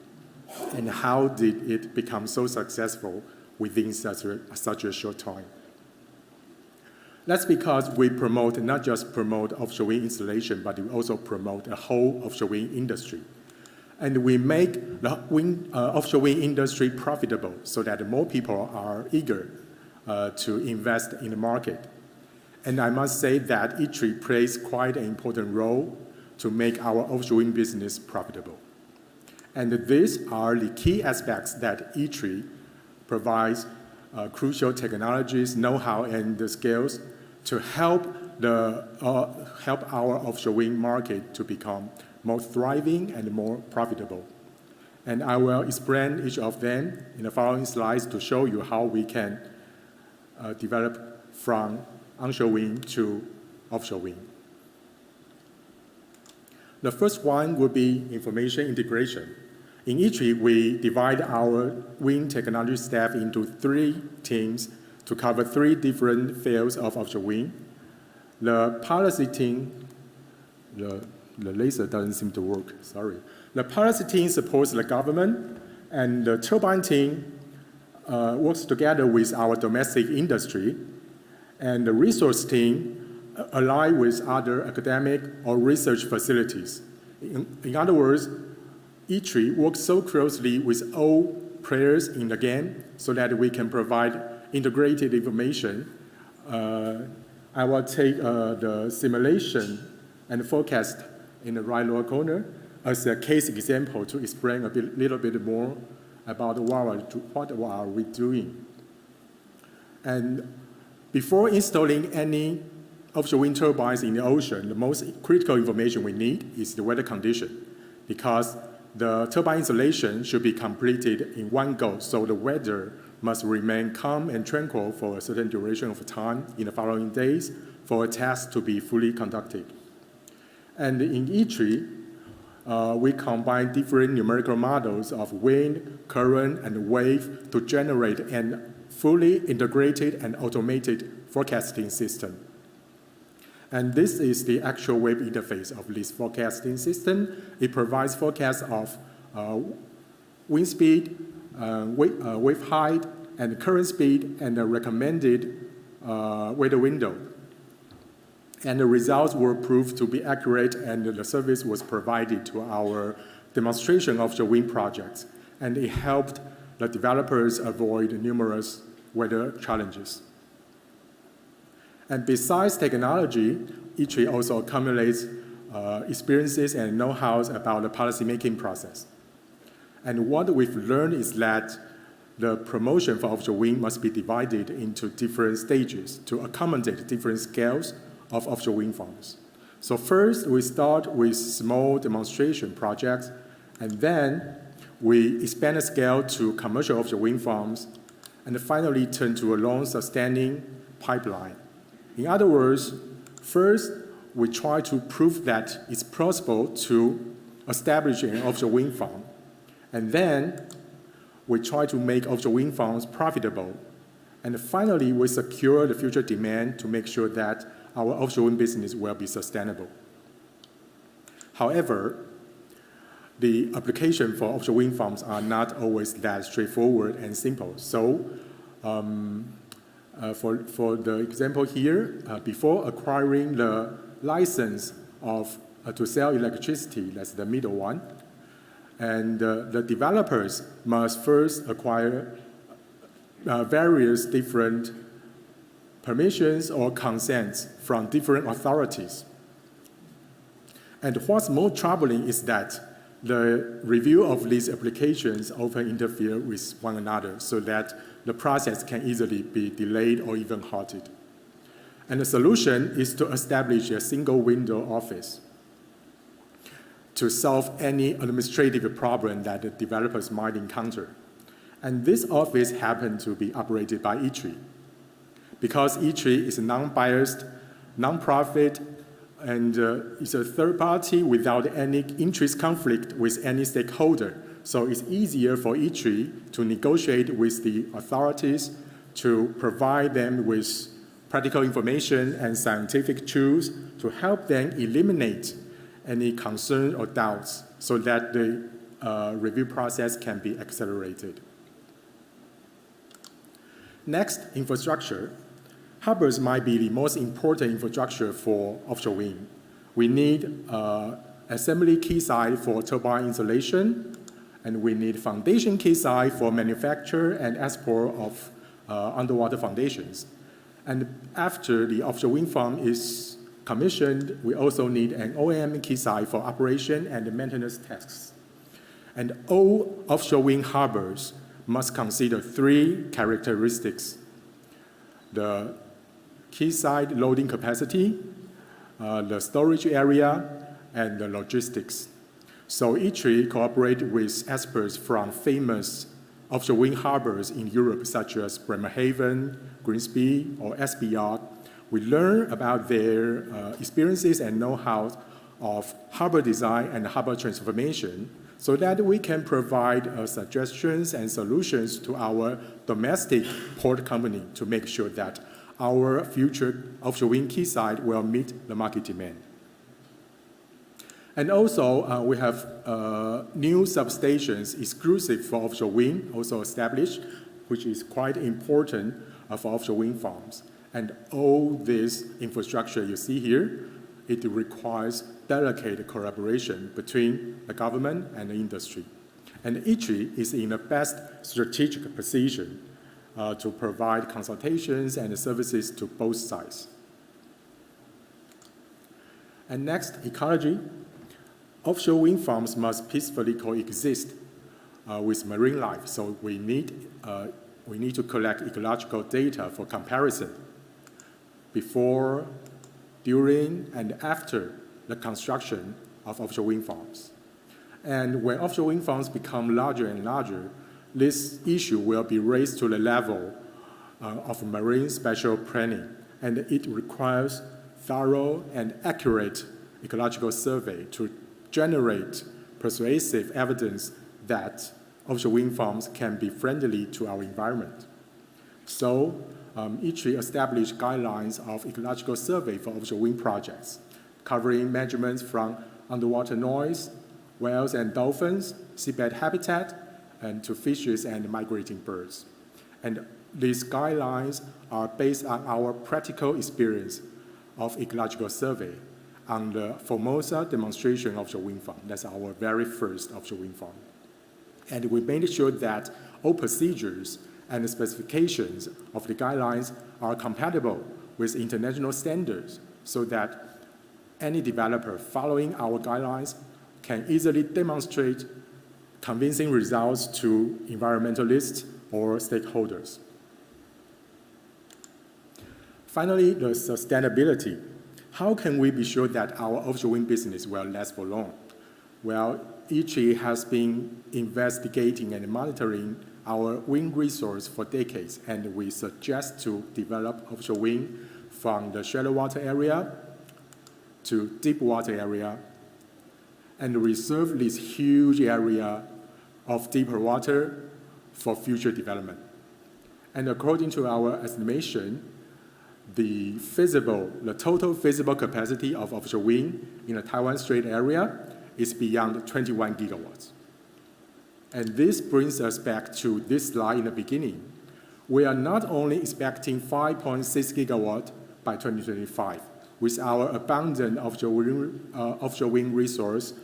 and how did it become so successful within such a short time? That's because we promote, not just promote offshore wind installation, but we also promote a whole offshore wind industry. And we make the offshore wind industry profitable so that more people are eager to invest in the market. And I must say that ITRI plays quite an important role to make our offshore wind business profitable. And these are the key aspects that ITRI provides crucial technologies, know-how, and the skills to help our offshore wind market to become more thriving and more profitable. And I will explain each of them in the following slides to show you how we can develop from onshore wind to offshore wind. The first one would be information integration. In ITRI, we divide our wind technology staff into 3 teams to cover 3 different fields of offshore wind. The policy team, the laser doesn't seem to work, sorry. The policy team supports the government, and the turbine team works together with our domestic industry, and the resource team align with other academic or research facilities. In other words, ITRI works so closely with all players in the game so that we can provide integrated information. I will take the simulation and forecast in the right lower corner as a case example to explain a little bit more about what are we doing. And before installing any offshore wind turbines in the ocean, the most critical information we need is the weather condition, because the turbine installation should be completed in one go, so the weather must remain calm and tranquil for a certain duration of time in the following days for a test to be fully conducted. And in ITRI, we combine different numerical models of wind, current, and wave to generate a fully integrated and automated forecasting system. And this is the actual web interface of this forecasting system. It provides forecasts of wind speed, wave height, and current speed, and a recommended weather window. And the results were proved to be accurate, and the service was provided to our demonstration offshore wind projects. And it helped the developers avoid numerous weather challenges. And besides technology, ITRI also accumulates experiences and know-how about the policymaking process. And what we've learned is that the promotion for offshore wind must be divided into different stages to accommodate different scales of offshore wind farms. So first, we start with small demonstration projects, and then we expand the scale to commercial offshore wind farms, and finally turn to a long-sustaining pipeline. In other words, first, we try to prove that it's possible to establish an offshore wind farm. And then, we try to make offshore wind farms profitable. And finally, we secure the future demand to make sure that our offshore wind business will be sustainable. However, the application for offshore wind farms are not always that straightforward and simple. So, for the example here, before acquiring the license to sell electricity, that's the middle one, and the developers must first acquire various different permissions or consents from different authorities. And what's more troubling is that the review of these applications often interfere with one another so that the process can easily be delayed or even halted. And the solution is to establish a single window office to solve any administrative problem that the developers might encounter. And this office happened to be operated by ITRI. Because ITRI is a non-biased, non-profit, and it's a third party without any interest conflict with any stakeholder. So it's easier for ITRI to negotiate with the authorities to provide them with practical information and scientific tools to help them eliminate any concern or doubts so that the review process can be accelerated. Next, infrastructure. Harbors might be the most important infrastructure for offshore wind. We need assembly quayside for turbine installation, and we need foundation quayside for manufacture and export of underwater foundations. And after the offshore wind farm is commissioned, we also need an OM quayside for operation and maintenance tasks. And all offshore wind harbors must consider 3 characteristics: the quayside loading capacity, the storage area, and the logistics. So ITRI cooperates with experts from famous offshore wind harbors in Europe, such as Bremerhaven, Grimsby, or Esbjerg. We learn about their experiences and know-how of harbor design and harbor transformation so that we can provide suggestions and solutions to our domestic port company to make sure that our future offshore wind quayside will meet the market demand. And also, we have new substations exclusive for offshore wind also established, which is quite important for offshore wind farms. And all this infrastructure you see here, it requires delicate collaboration between the government and the industry. And ITRI is in the best strategic position to provide consultations and services to both sides. And next, ecology. Offshore wind farms must peacefully coexist with marine life, so we need to collect ecological data for comparison before, during, and after the construction of offshore wind farms. And when offshore wind farms become larger and larger, this issue will be raised to the level of marine spatial planning, and it requires thorough and accurate ecological survey to generate persuasive evidence that offshore wind farms can be friendly to our environment. So, ITRI established guidelines of ecological survey for offshore wind projects, covering measurements from underwater noise, whales and dolphins, seabed habitat, and to fishes and migrating birds. And these guidelines are based on our practical experience of ecological survey on the Formosa demonstration offshore wind farm. That's our very first offshore wind farm. And we made sure that all procedures and the specifications of the guidelines are compatible with international standards so that any developer following our guidelines can easily demonstrate convincing results to environmentalists or stakeholders. Finally, the sustainability. How can we be sure that our offshore wind business will last for long? Well, ITRI has been investigating and monitoring our wind resource for decades, and we suggest to develop offshore wind from the shallow water area to deep water area and reserve this huge area of deeper water for future development. And according to our estimation, the total feasible capacity of offshore wind in the Taiwan Strait area is beyond 21 gigawatts. And this brings us back to this slide in the beginning. We are not only expecting 5.6 gigawatts by 2025. With our abundant offshore wind resource,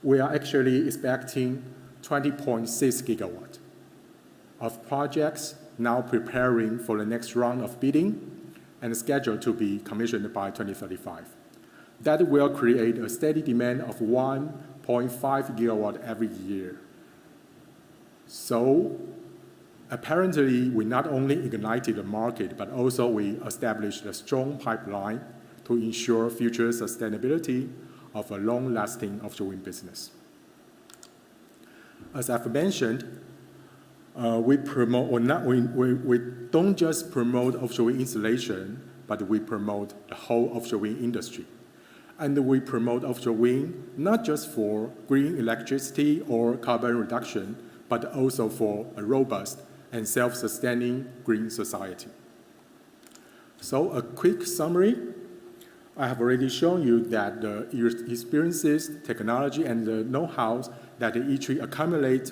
we are actually expecting 20.6 gigawatts of projects now preparing for the next round of bidding and scheduled to be commissioned by 2035. That will create a steady demand of 1.5 gigawatt every year. So apparently, we not only ignited the market, but also we established a strong pipeline to ensure future sustainability of a long-lasting offshore wind business. As I've mentioned, we don't just promote offshore wind installation, but we promote the whole offshore wind industry. And we promote offshore wind not just for green electricity or carbon reduction, but also for a robust and self-sustaining green society. So a quick summary. I have already shown you that the experiences, technology, and the know-how that the ITRI accumulate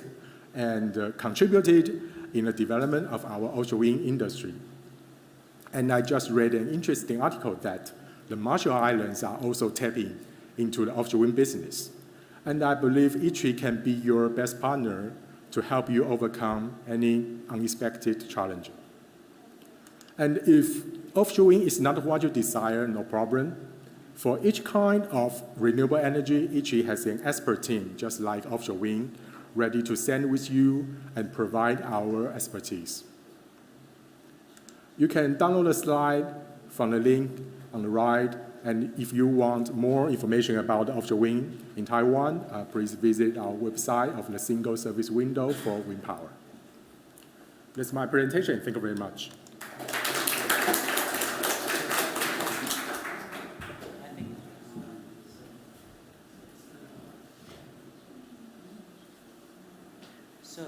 and contributed in the development of our offshore wind industry. And I just read an interesting article that the Marshall Islands are also tapping into the offshore wind business. And I believe ITRI can be your best partner to help you overcome any unexpected challenge. And if offshore wind is not what you desire, no problem. For each kind of renewable energy, ITRI has an expert team, just like offshore wind, ready to stand with you and provide our expertise. You can download the slide from the link on the right, and if you want more information about offshore wind in Taiwan, please visit our website of the single service window for wind power. That's my presentation. Thank you very much. So,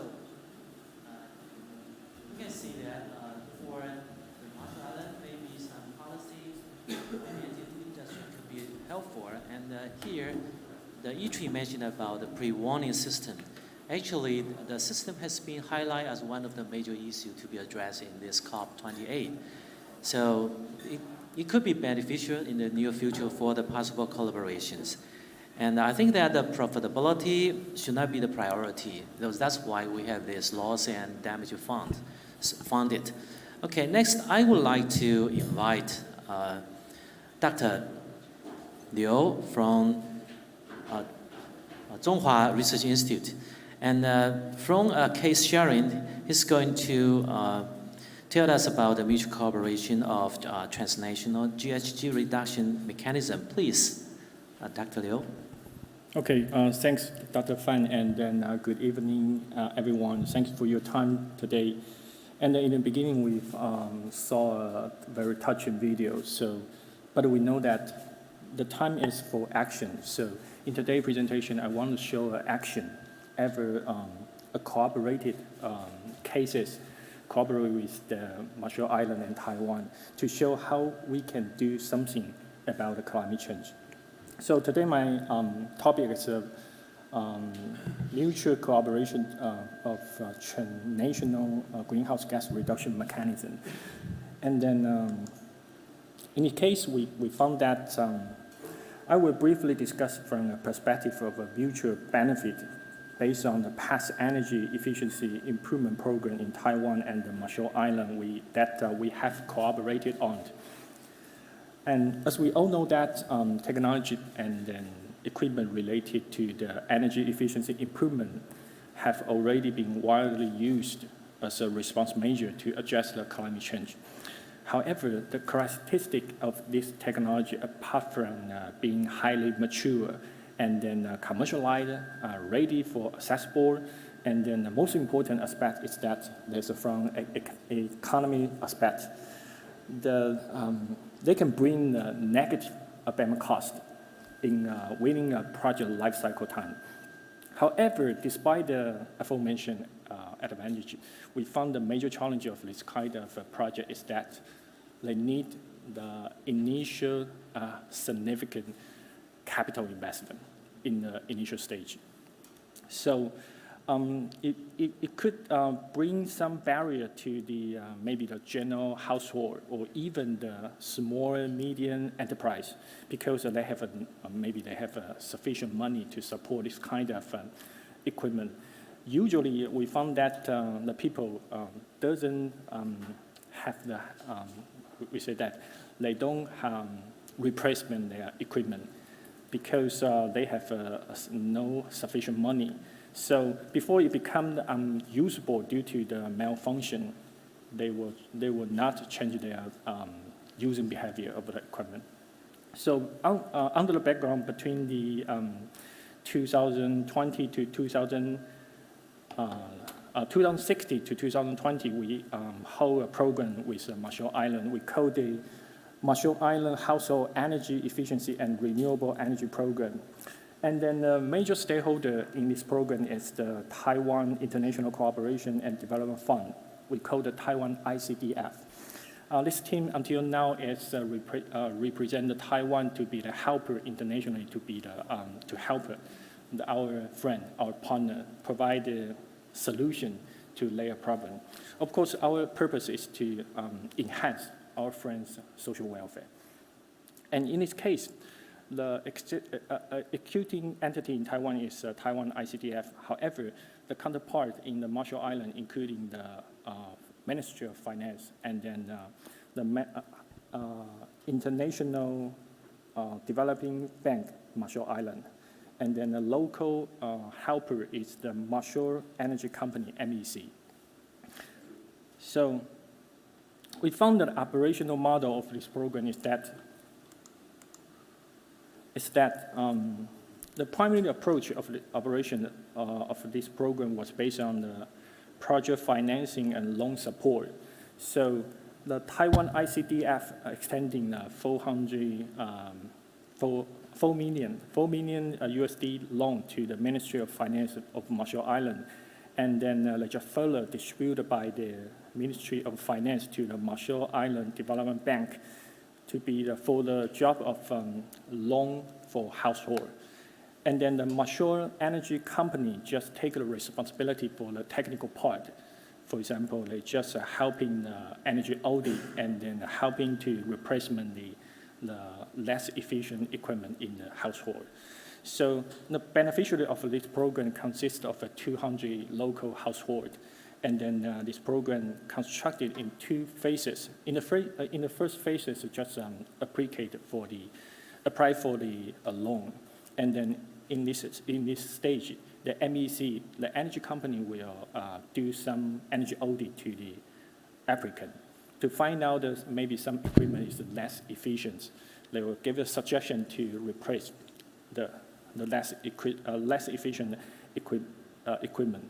you can see that for the Marshall Island, maybe some policies and industry could be helpful. And here, the ITRI mentioned about the pre-warning system. Actually, the system has been highlighted as one of the major issues to be addressed in this COP28. So, it could be beneficial in the near future for the possible collaborations. And I think that the profitability should not be the priority. That's why we have this loss and damage fund funded. Okay, next I would like to invite Dr. Liu from Zhonghua Research Institute. And from case sharing, he's going to tell us about the mutual cooperation of transnational GHG reduction mechanism. Please, Dr. Liu. Okay, thanks, Dr. Fan, and then good evening, everyone. Thanks for your time today. And in the beginning, we saw a very touching video. But we know that the time is for action. So in today's presentation, I want to show action, a cooperated cases, cooperate with the Marshall Island and Taiwan to show how we can do something about the climate change. So today my topic is mutual cooperation of transnational greenhouse gas reduction mechanism. And then in the case, we found that I will briefly discuss from the perspective of a mutual benefit based on the past energy efficiency improvement program in Taiwan and the Marshall Island that we have cooperated on. And as we all know that technology and then equipment related to the energy efficiency improvement have already been widely used as a response measure to address the climate change. However, the characteristic of this technology, apart from being highly mature and then commercialized, ready for accessible, and then the most important aspect is that there's from an economy aspect. They can bring the negative payment cost in winning a project life cycle time. However, despite the aforementioned advantage, we found the major challenge of this kind of project is that they need the initial significant capital investment in the initial stage. So it could bring some barrier to the maybe the general household or even the small medium enterprise because they have maybe they have sufficient money to support this kind of equipment. Usually, we found that the people doesn't have the we say that they don't replacement their equipment because they have no sufficient money. So before it becomes unusable due to the malfunction, they will not change their using behavior of the equipment. So under the background between the 2020 to 2060 to 2020, we hold a program with Marshall Island. We call the Marshall Island Household Energy Efficiency and Renewable Energy Program. And then the major stakeholder in this program is the Taiwan International Cooperation and Development Fund. We call the TaiwanICDF. This team until now is represent Taiwan to be the helper internationally to be the to help our friend, our partner, provide a solution to their problem. Of course, our purpose is to enhance our friends' social welfare. And in this case, the executing entity in Taiwan is TaiwanICDF. However, the counterpart in the Marshall Islands, including the Ministry of Finance and then the International Developing Bank, Marshall Islands. And then the local helper is the Marshall Energy Company, MEC. So we found that the operational model of this program is that the primary approach of the operation of this program was based on the project financing and loan support. So the TaiwanICDF extending 4 million USD loan to the Ministry of Finance of Marshall Islands, and then just further distributed by the Ministry of Finance to the Marshall Island Development Bank to be for the job of loan for household. And then the Marshall Energy Company just take the responsibility for the technical part. For example, they just helping the energy audit and then helping to replacement the less efficient equipment in the household. So the beneficiary of this program consists of 200 local households. And then this program constructed in 2 phases. In the first phase, it's just apply for the loan. And then in this stage, the MEC, the energy company, will do some energy audit to the applicant to find out that maybe some equipment is less efficient. They will give a suggestion to replace the less efficient equipment.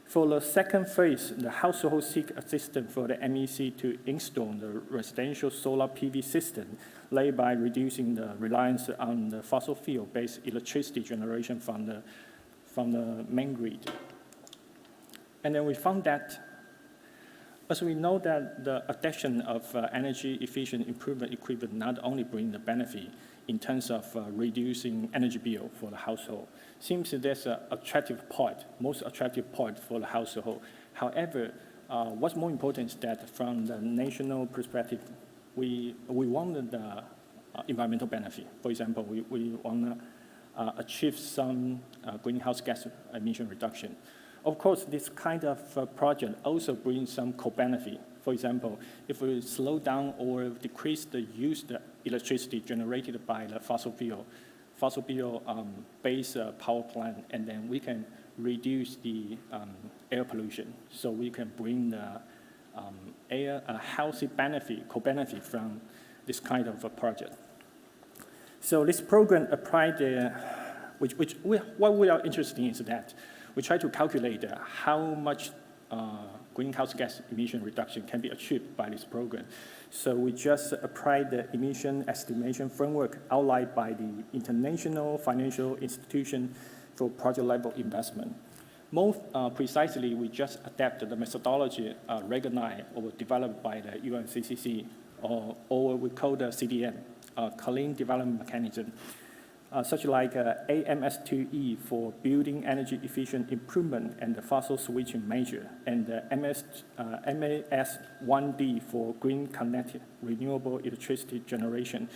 For the second phase, the household seek assistance for the MEC to install the residential solar PV system, thereby reducing the reliance on the fossil fuel-based electricity generation from the main grid. And then we found that, as we know that the addition of energy efficient improvement equipment not only bring the benefit in terms of reducing energy bill for the household. Seems that's an attractive part, most attractive part for the household. However, what's more important is that from the national perspective, we wanted the environmental benefit. For example, we want to achieve some greenhouse gas emission reduction. Of course, this kind of project also brings some co-benefit. For example, if we slow down or decrease the use of electricity generated by the fossil fuel-based power plant, and then we can reduce the air pollution. So we can bring the a healthy benefit, co-benefit from this kind of a project. So this program applied what we are interested in is that we try to calculate how much greenhouse gas emission reduction can be achieved by this program. So we just applied the emission estimation framework outlined by the International Financial Institution for project-level investment. More precisely, we just adapted the methodology recognized or developed by the UNCCC, or we call the CDM, Clean Development Mechanism, such like AMS2E for building energy efficient improvement and the fossil switching measure, and the MAS1D for green connected renewable electricity generation.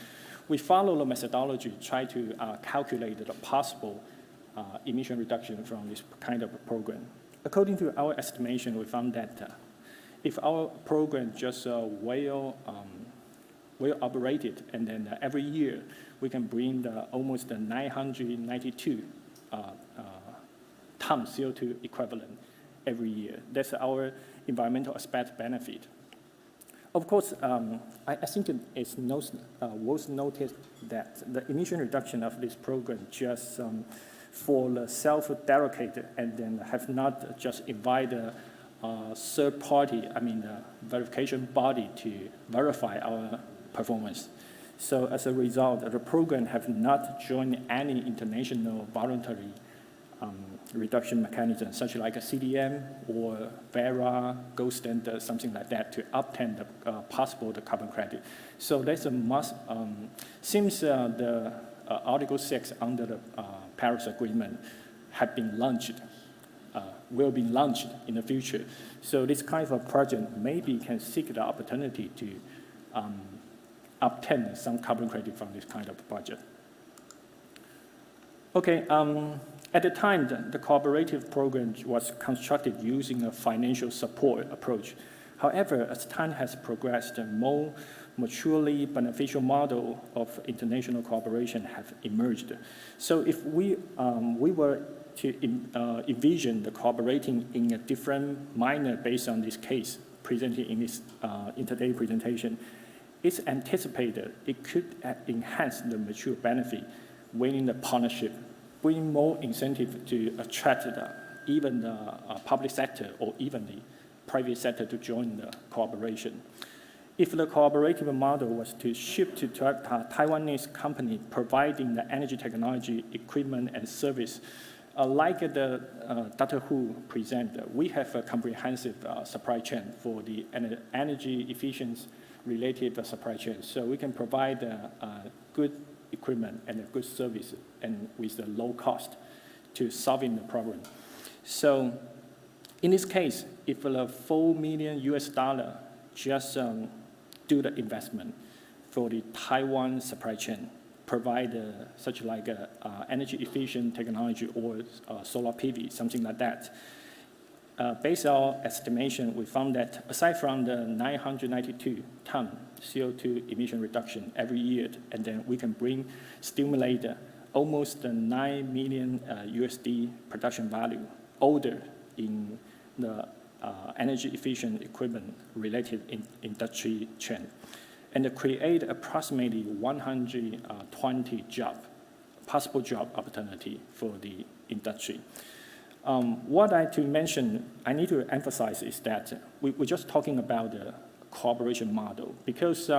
We follow the methodology, try to calculate the possible emission reduction from this kind of a program. According to our estimation, we found that if our program just well operated, and then every year we can bring almost 992 tons CO2 equivalent every year. That's our environmental aspect benefit. Of course, I think it's worth noted that the emission reduction of this program just for the self-deprecated, and then have not just invited third party, verification body to verify our performance. So as a result, the program have not joined any international voluntary reduction mechanism, such like a CDM or VERA, gold standard, something like that, to obtain the possible carbon credit. So that's a must. Since the Article 6 under the Paris Agreement have been launched, will be launched in the future. So this kind of project maybe can seek the opportunity to obtain some carbon credit from this kind of project. Okay, at the time, the cooperative program was constructed using a financial support approach. However, as time has progressed, a more maturely beneficial model of international cooperation have emerged. So if we were to envision the cooperating in a different manner based on this case presented in this in today's presentation, it's anticipated it could enhance the mutual benefit within the partnership, bring more incentive to attract even the public sector or even the private sector to join the cooperation. If the cooperative model was to shift to Taiwanese company providing the energy technology, equipment, and service, like the Dr. Hu presented, we have a comprehensive supply chain for the energy efficiency related supply chain. So we can provide good equipment and a good service and with a low cost to solving the problem. So in this case, if the $4 million just do the investment for the Taiwan supply chain, provide such like energy efficient technology or solar PV, something like that. Based on estimation, we found that aside from the 992 ton CO2 emission reduction every year, and then we can stimulate almost $9 million USD production value order in the energy efficient equipment related industry chain, and create approximately 120 possible job opportunity for the industry. What I need to emphasize is that we're just talking about the cooperation model, because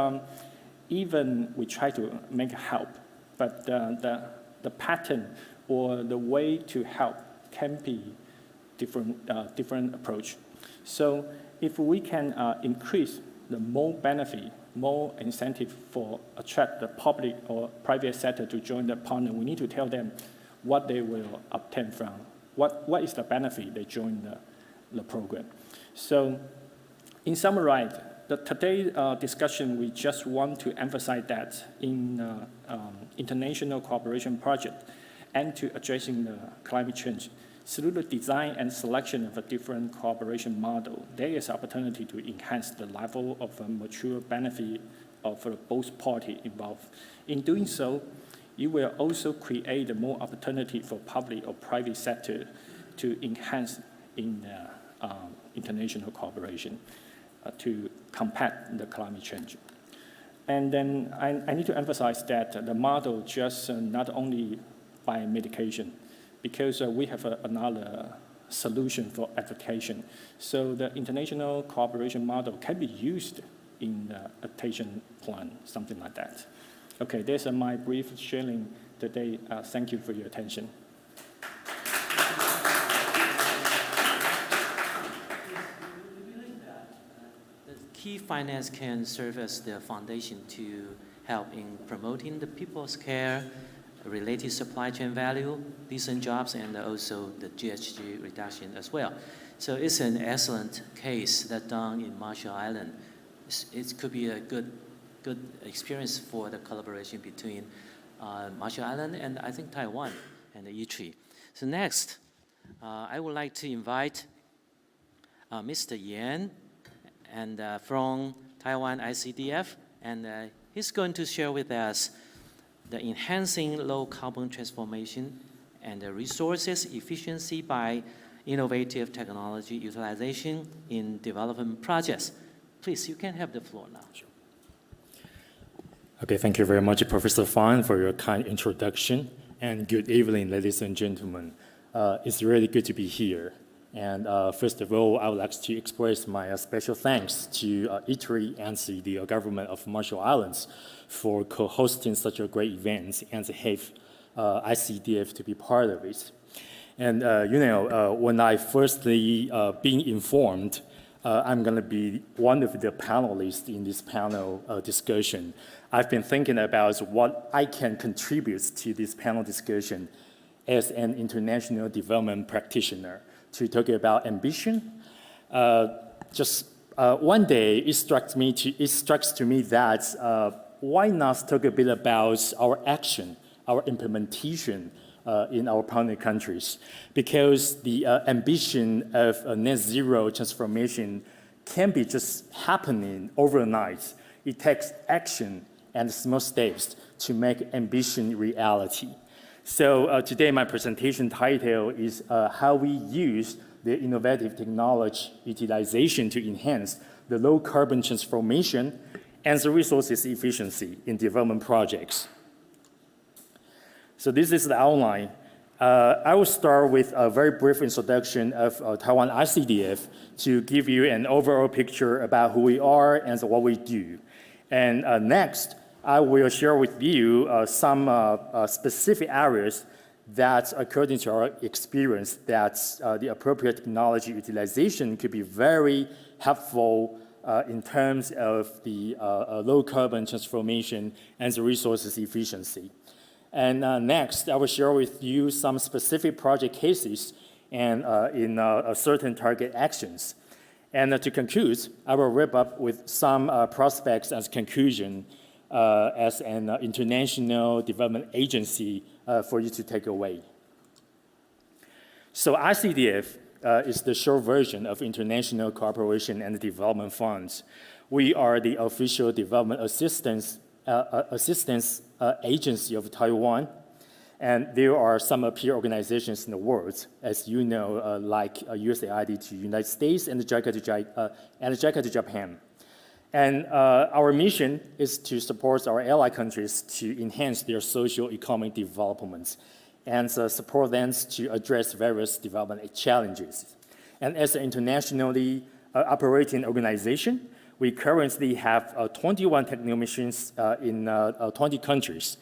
even we try to make help, but the pattern or the way to help can be different approach. So if we can increase the more benefit, more incentive for attract the public or private sector to join the partner, we need to tell them what they will obtain from, what is the benefit they join the program. So in summary, today's discussion, we just want to emphasize that in international cooperation project and to addressing the climate change, through the design and selection of a different cooperation model, there is opportunity to enhance the level of mature benefit of both parties involved. In doing so, you will also create more opportunity for public or private sector to enhance in international cooperation to combat the climate change. And then I need to emphasize that the model just not only by medication, because we have another solution for application. So the international cooperation model can be used in the adaptation plan, something like that. Okay, there's my brief sharing today. Thank you for your attention. The key finance can serve as the foundation to help in promoting the people's care, related supply chain value, decent jobs, and also the GHG reduction as well. So it's an excellent case that done in Marshall Island. It could be a good experience for the collaboration between Marshall Island and I think Taiwan and the ITRI. So next, I would like to invite Mr. Yan and from TaiwanICDF, and he's going to share with us the enhancing low carbon transformation and the resources efficiency by innovative technology utilization in development projects. Please, you can have the floor now. Sure. Okay, thank you very much, Professor Fine, for your kind introduction. And good evening, ladies and gentlemen. It's really good to be here. And first of all, I would like to express my special thanks to ITRI and the government of Marshall Islands for co-hosting such a great event and to have ICDF to be part of it. And when I firstly being informed, I'm going to be one of the panelists in this panel discussion. I've been thinking about what I can contribute to this panel discussion as an international development practitioner to talk about ambition. one day it strikes to me that why not talk a bit about our action, our implementation in our partner countries, because the ambition of a net zero transformation can't be just happening overnight. It takes action and small steps to make ambition reality. So today my presentation title is how we use the innovative technology utilization to enhance the low carbon transformation and the resources efficiency in development projects. So this is the outline. I will start with a very brief introduction of TaiwanICDF to give you an overall picture about who we are and what we do. And next, I will share with you some specific areas that, according to our experience, that the appropriate technology utilization could be very helpful in terms of the low carbon transformation and the resources efficiency. And next, I will share with you some specific project cases and in certain target actions. And to conclude, I will wrap up with some prospects as conclusion as an international development agency for you to take away. So ICDF is the short version of International Cooperation and Development Funds. We are the official development assistance agency of Taiwan, and there are some peer organizations in the world, as you know, like USAID to United States and JICA to Japan. And our mission is to support our ally countries to enhance their socio-economic development and support them to address various development challenges. And as an internationally operating organization, we currently have 21 technical missions in 20 countries.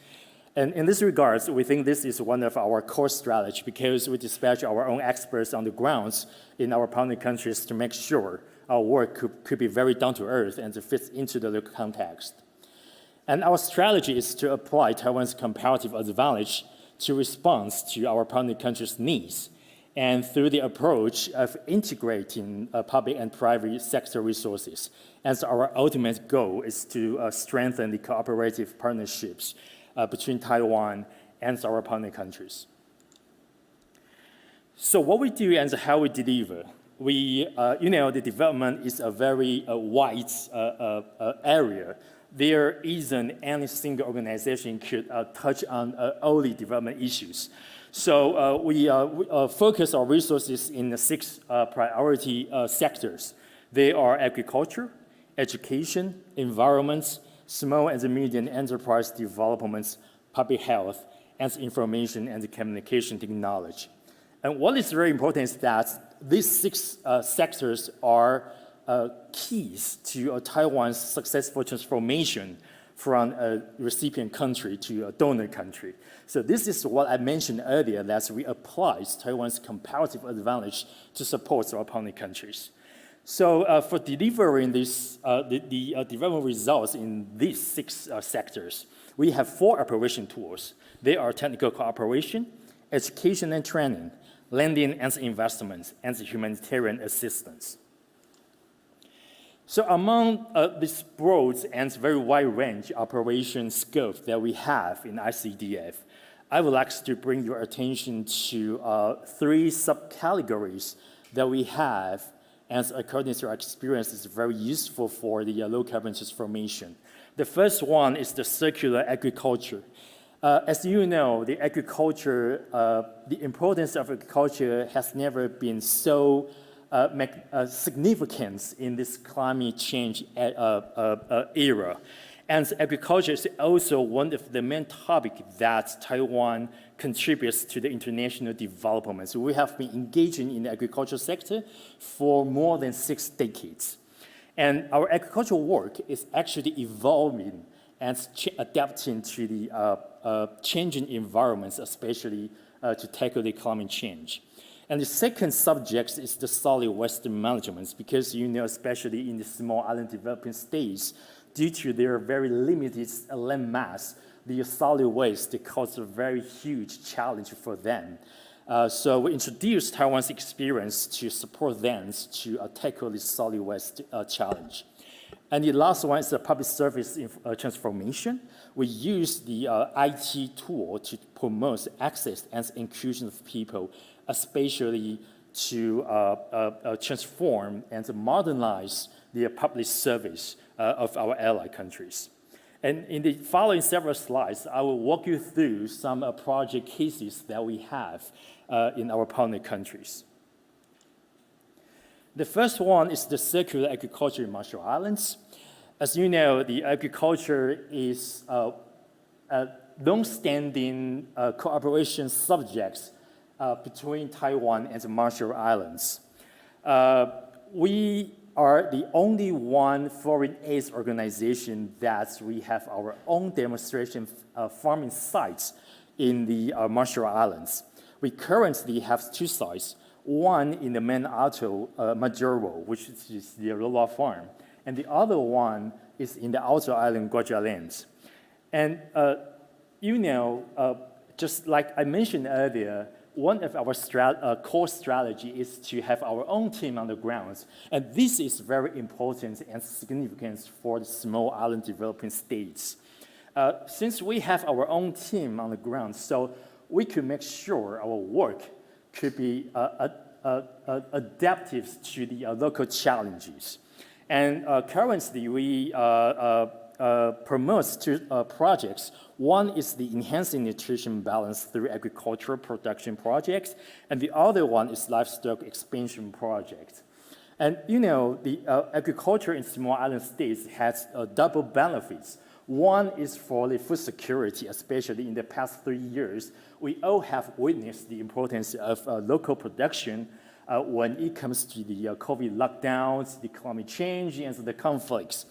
And in this regard, we think this is one of our core strategies because we dispatch our own experts on the grounds in our partner countries to make sure our work could be very down to earth and to fit into the local context. And our strategy is to apply Taiwan's comparative advantage to respond to our partner countries' needs, and through the approach of integrating public and private sector resources. And so our ultimate goal is to strengthen the cooperative partnerships between Taiwan and our partner countries. So what we do and how we deliver. The development is a very wide area. There isn't any single organization could touch on all the development issues. So we focus our resources in the 6 priority sectors. They are agriculture, education, environment, small and medium enterprise development, public health, and information and communication technology. And what is very important is that these 6 sectors are keys to Taiwan's successful transformation from a recipient country to a donor country. So this is what I mentioned earlier, that we apply Taiwan's comparative advantage to support our partner countries. So for delivering this, the development results in these 6 sectors, we have 4 operation tools. They are technical cooperation, education and training, lending and investments, and humanitarian assistance. So among this broad and very wide range operation scope that we have in ICDF, I would like to bring your attention to 3 subcategories that we have, and according to our experience, is very useful for the low carbon transformation. The first one is the circular agriculture. As you know, the importance of agriculture has never been so significant in this climate change era. And agriculture is also one of the main topics that Taiwan contributes to the international development. So we have been engaging in the agricultural sector for more than 6 decades. And our agricultural work is actually evolving and adapting to the changing environments, especially to tackle the climate change. And the second subject is the solid waste management, because especially in the small island developing states, due to their very limited land mass, the solid waste causes a very huge challenge for them. So we introduced Taiwan's experience to support them to tackle this solid waste challenge. And the last one is the public service transformation. We use the IT tool to promote access and inclusion of people, especially to transform and modernize the public service of our ally countries. And in the following several slides, I will walk you through some project cases that we have in our partner countries. The first one is the circular agriculture in Marshall Islands. As you know, the agriculture is a long-standing cooperation subject between Taiwan and the Marshall Islands. We are the only one foreign aid organization that we have our own demonstration farming sites in the Marshall Islands. We currently have 2 sites, one in the main atoll, Majuro, which is the Lola farm, and the other one is in the outer island, Guajaland. And you know, just like I mentioned earlier, one of our core strategy is to have our own team on the ground. And this is very important and significant for the small island developing states. Since we have our own team on the ground, so we could make sure our work could be adaptive to the local challenges. And currently, we promote 2 projects. One is the enhancing nutrition balance through agricultural production projects, and the other one is livestock expansion project. And you know, the agriculture in small island states has double benefits. One is for the food security, especially in the past 3 years. We all have witnessed the importance of local production when it comes to the COVID lockdowns, the climate change, and the conflicts.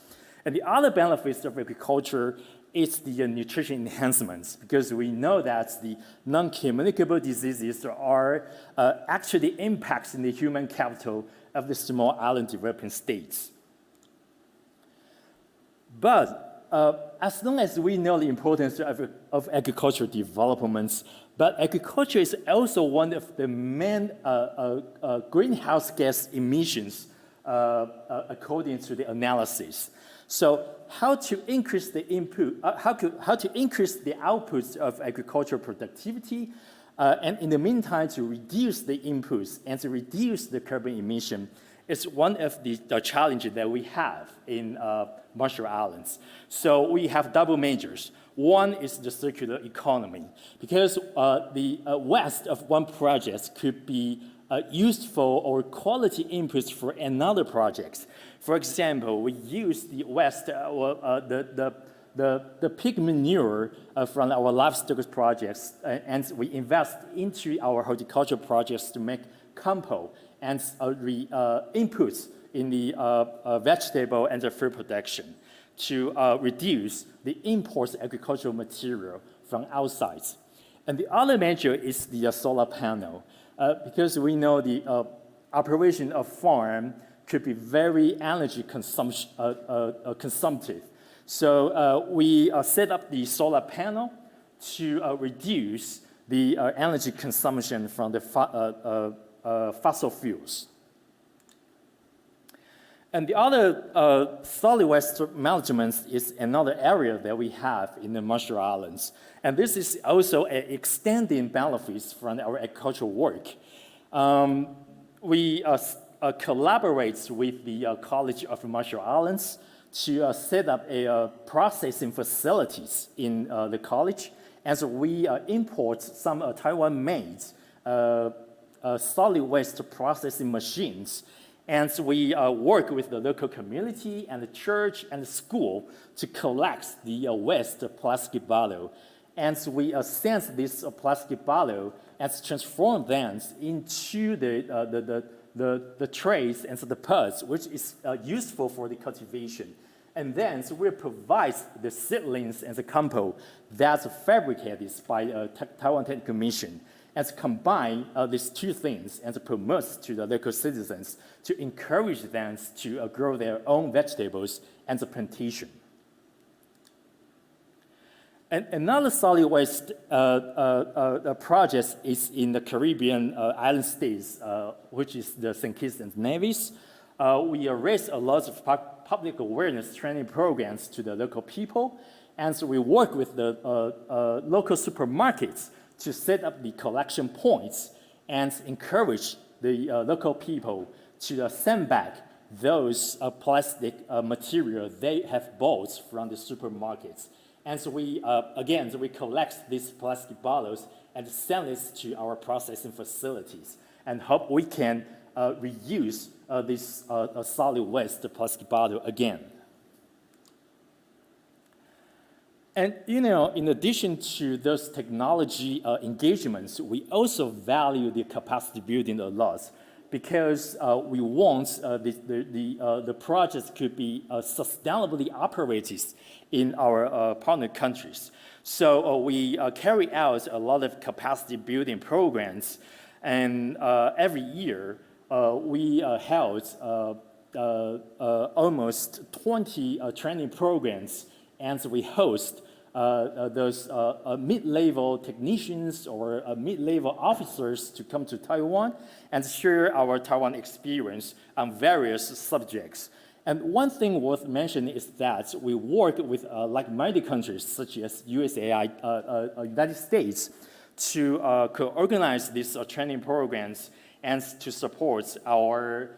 And the other benefits of agriculture is the nutrition enhancements, because we know that the non-communicable diseases are actually impacting the human capital of the small island developing states. But as long as we know the importance of agricultural developments, but agriculture is also one of the main greenhouse gas emissions according to the analysis. So how to increase the how to increase the outputs of agricultural productivity, and in the meantime to reduce the inputs and to reduce the carbon emission is one of the challenges that we have in Marshall Islands. So we have double measures. One is the circular economy, because the waste of one project could be useful or quality inputs for another project. For example, we use the waste, the pig manure from our livestock projects, and we invest into our horticulture projects to make compost and inputs in the vegetable and the fruit production to reduce the imports of agricultural material from outside. And the other measure is the solar panel, because we know the operation of farm could be very energy consumptive. So we set up the solar panel to reduce the energy consumption from the fossil fuels. And the other solid waste management is another area that we have in the Marshall Islands. And this is also an extending benefits from our agricultural work. We collaborate with the College of Marshall Islands to set up a processing facilities in the college, as we import some Taiwan-made solid waste processing machines. And we work with the local community and the church and the school to collect the waste plastic bottle. And we send this plastic bottle and transform them into the trays and the pods, which is useful for the cultivation. And then we provide the seedlings and the compost that's fabricated by Taiwan Technical Mission, and combine these 2 things and promote to the local citizens to encourage them to grow their own vegetables and the plantation. And another solid waste project is in the Caribbean island states, which is the St. Kitts and Nevis. We raise a lot of public awareness training programs to the local people, and so we work with the local supermarkets to set up the collection points and encourage the local people to send back those plastic material they have bought from the supermarkets. And so we, again, we collect these plastic bottles and send it to our processing facilities and hope we can reuse this solid waste plastic bottle again. And in addition to those technology engagements, we also value the capacity building a lot because we want the projects could be sustainably operated in our partner countries. So we carry out a lot of capacity building programs, and every year we held almost 20 training programs, and we host those mid-level technicians or mid-level officers to come to Taiwan and share our Taiwan experience on various subjects. And one thing worth mentioning is that we work with like-minded countries such as USA, United States, to co-organize these training programs and to support our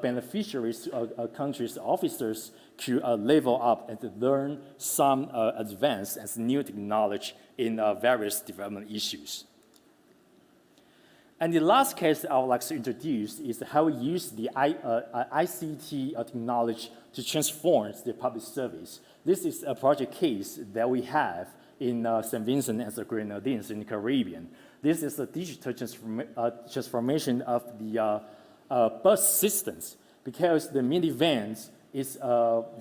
beneficiaries, countries' officers to level up and to learn some advanced and new technology in various development issues. And the last case I would like to introduce is how we use the ICT technology to transform the public service. This is a project case that we have in St. Vincent and the Grenadines in the Caribbean. This is a digital transformation of the bus systems because the minivans is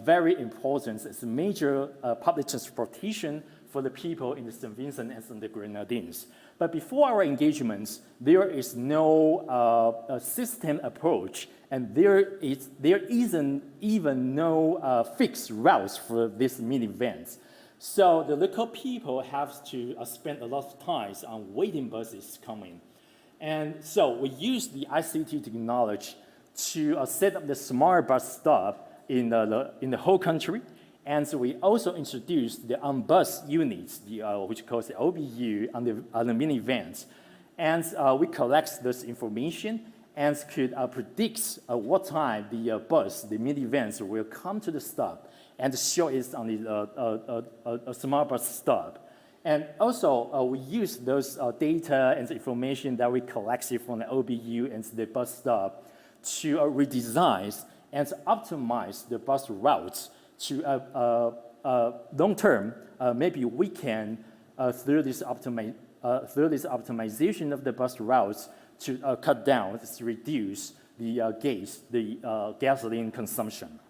very important. It's a major public transportation for the people in the St. Vincent and the Grenadines. But before our engagements, there is no system approach, and there isn't even no fixed routes for these minivans. So the local people have to spend a lot of time on waiting buses coming. And so we use the ICT technology to set up the smart bus stop in the whole country. And so we also introduced the on-bus units, which calls the OBU, on the minivans. And we collect this information and could predict what time the bus, the minivans, will come to the stop and show it on the smart bus stop. And also, we use those data and information that we collected from the OBU and the bus stop to redesign and optimize the bus routes to long term. Maybe we can, through this optimization of the bus routes, to cut down, to reduce the gasoline consumption.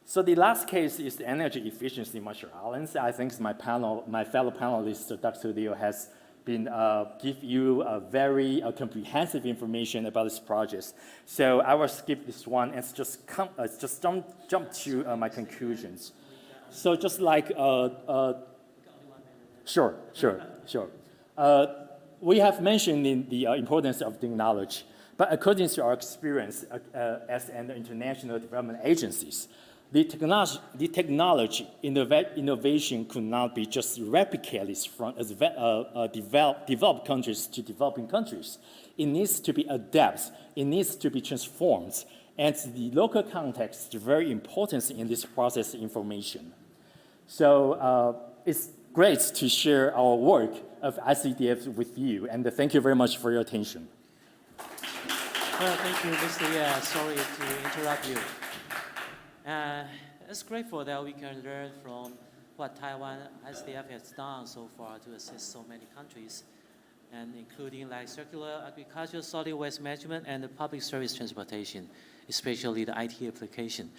So the last case is the energy efficiency in Marshall Islands. I think my fellow panelist, Dr. Liu, has been give you a very comprehensive information about this project. So I will skip this one and just jump to my conclusions. So just like sure. We have mentioned the importance of technology, but according to our experience as an international development agencies, the technology innovation could not be just replicated from developed countries to developing countries. It needs to be adapted. It needs to be transformed. And the local context is very important in this process information. So it's great to share our work of ICDF with you. And thank you very much for your attention. Well, thank you, Mr. Ye. Sorry to interrupt you. It's grateful that we can learn from what TaiwanICDF has done so far to assist so many countries, and including like circular agriculture, solid waste management, and the public service transportation, especially the IT application.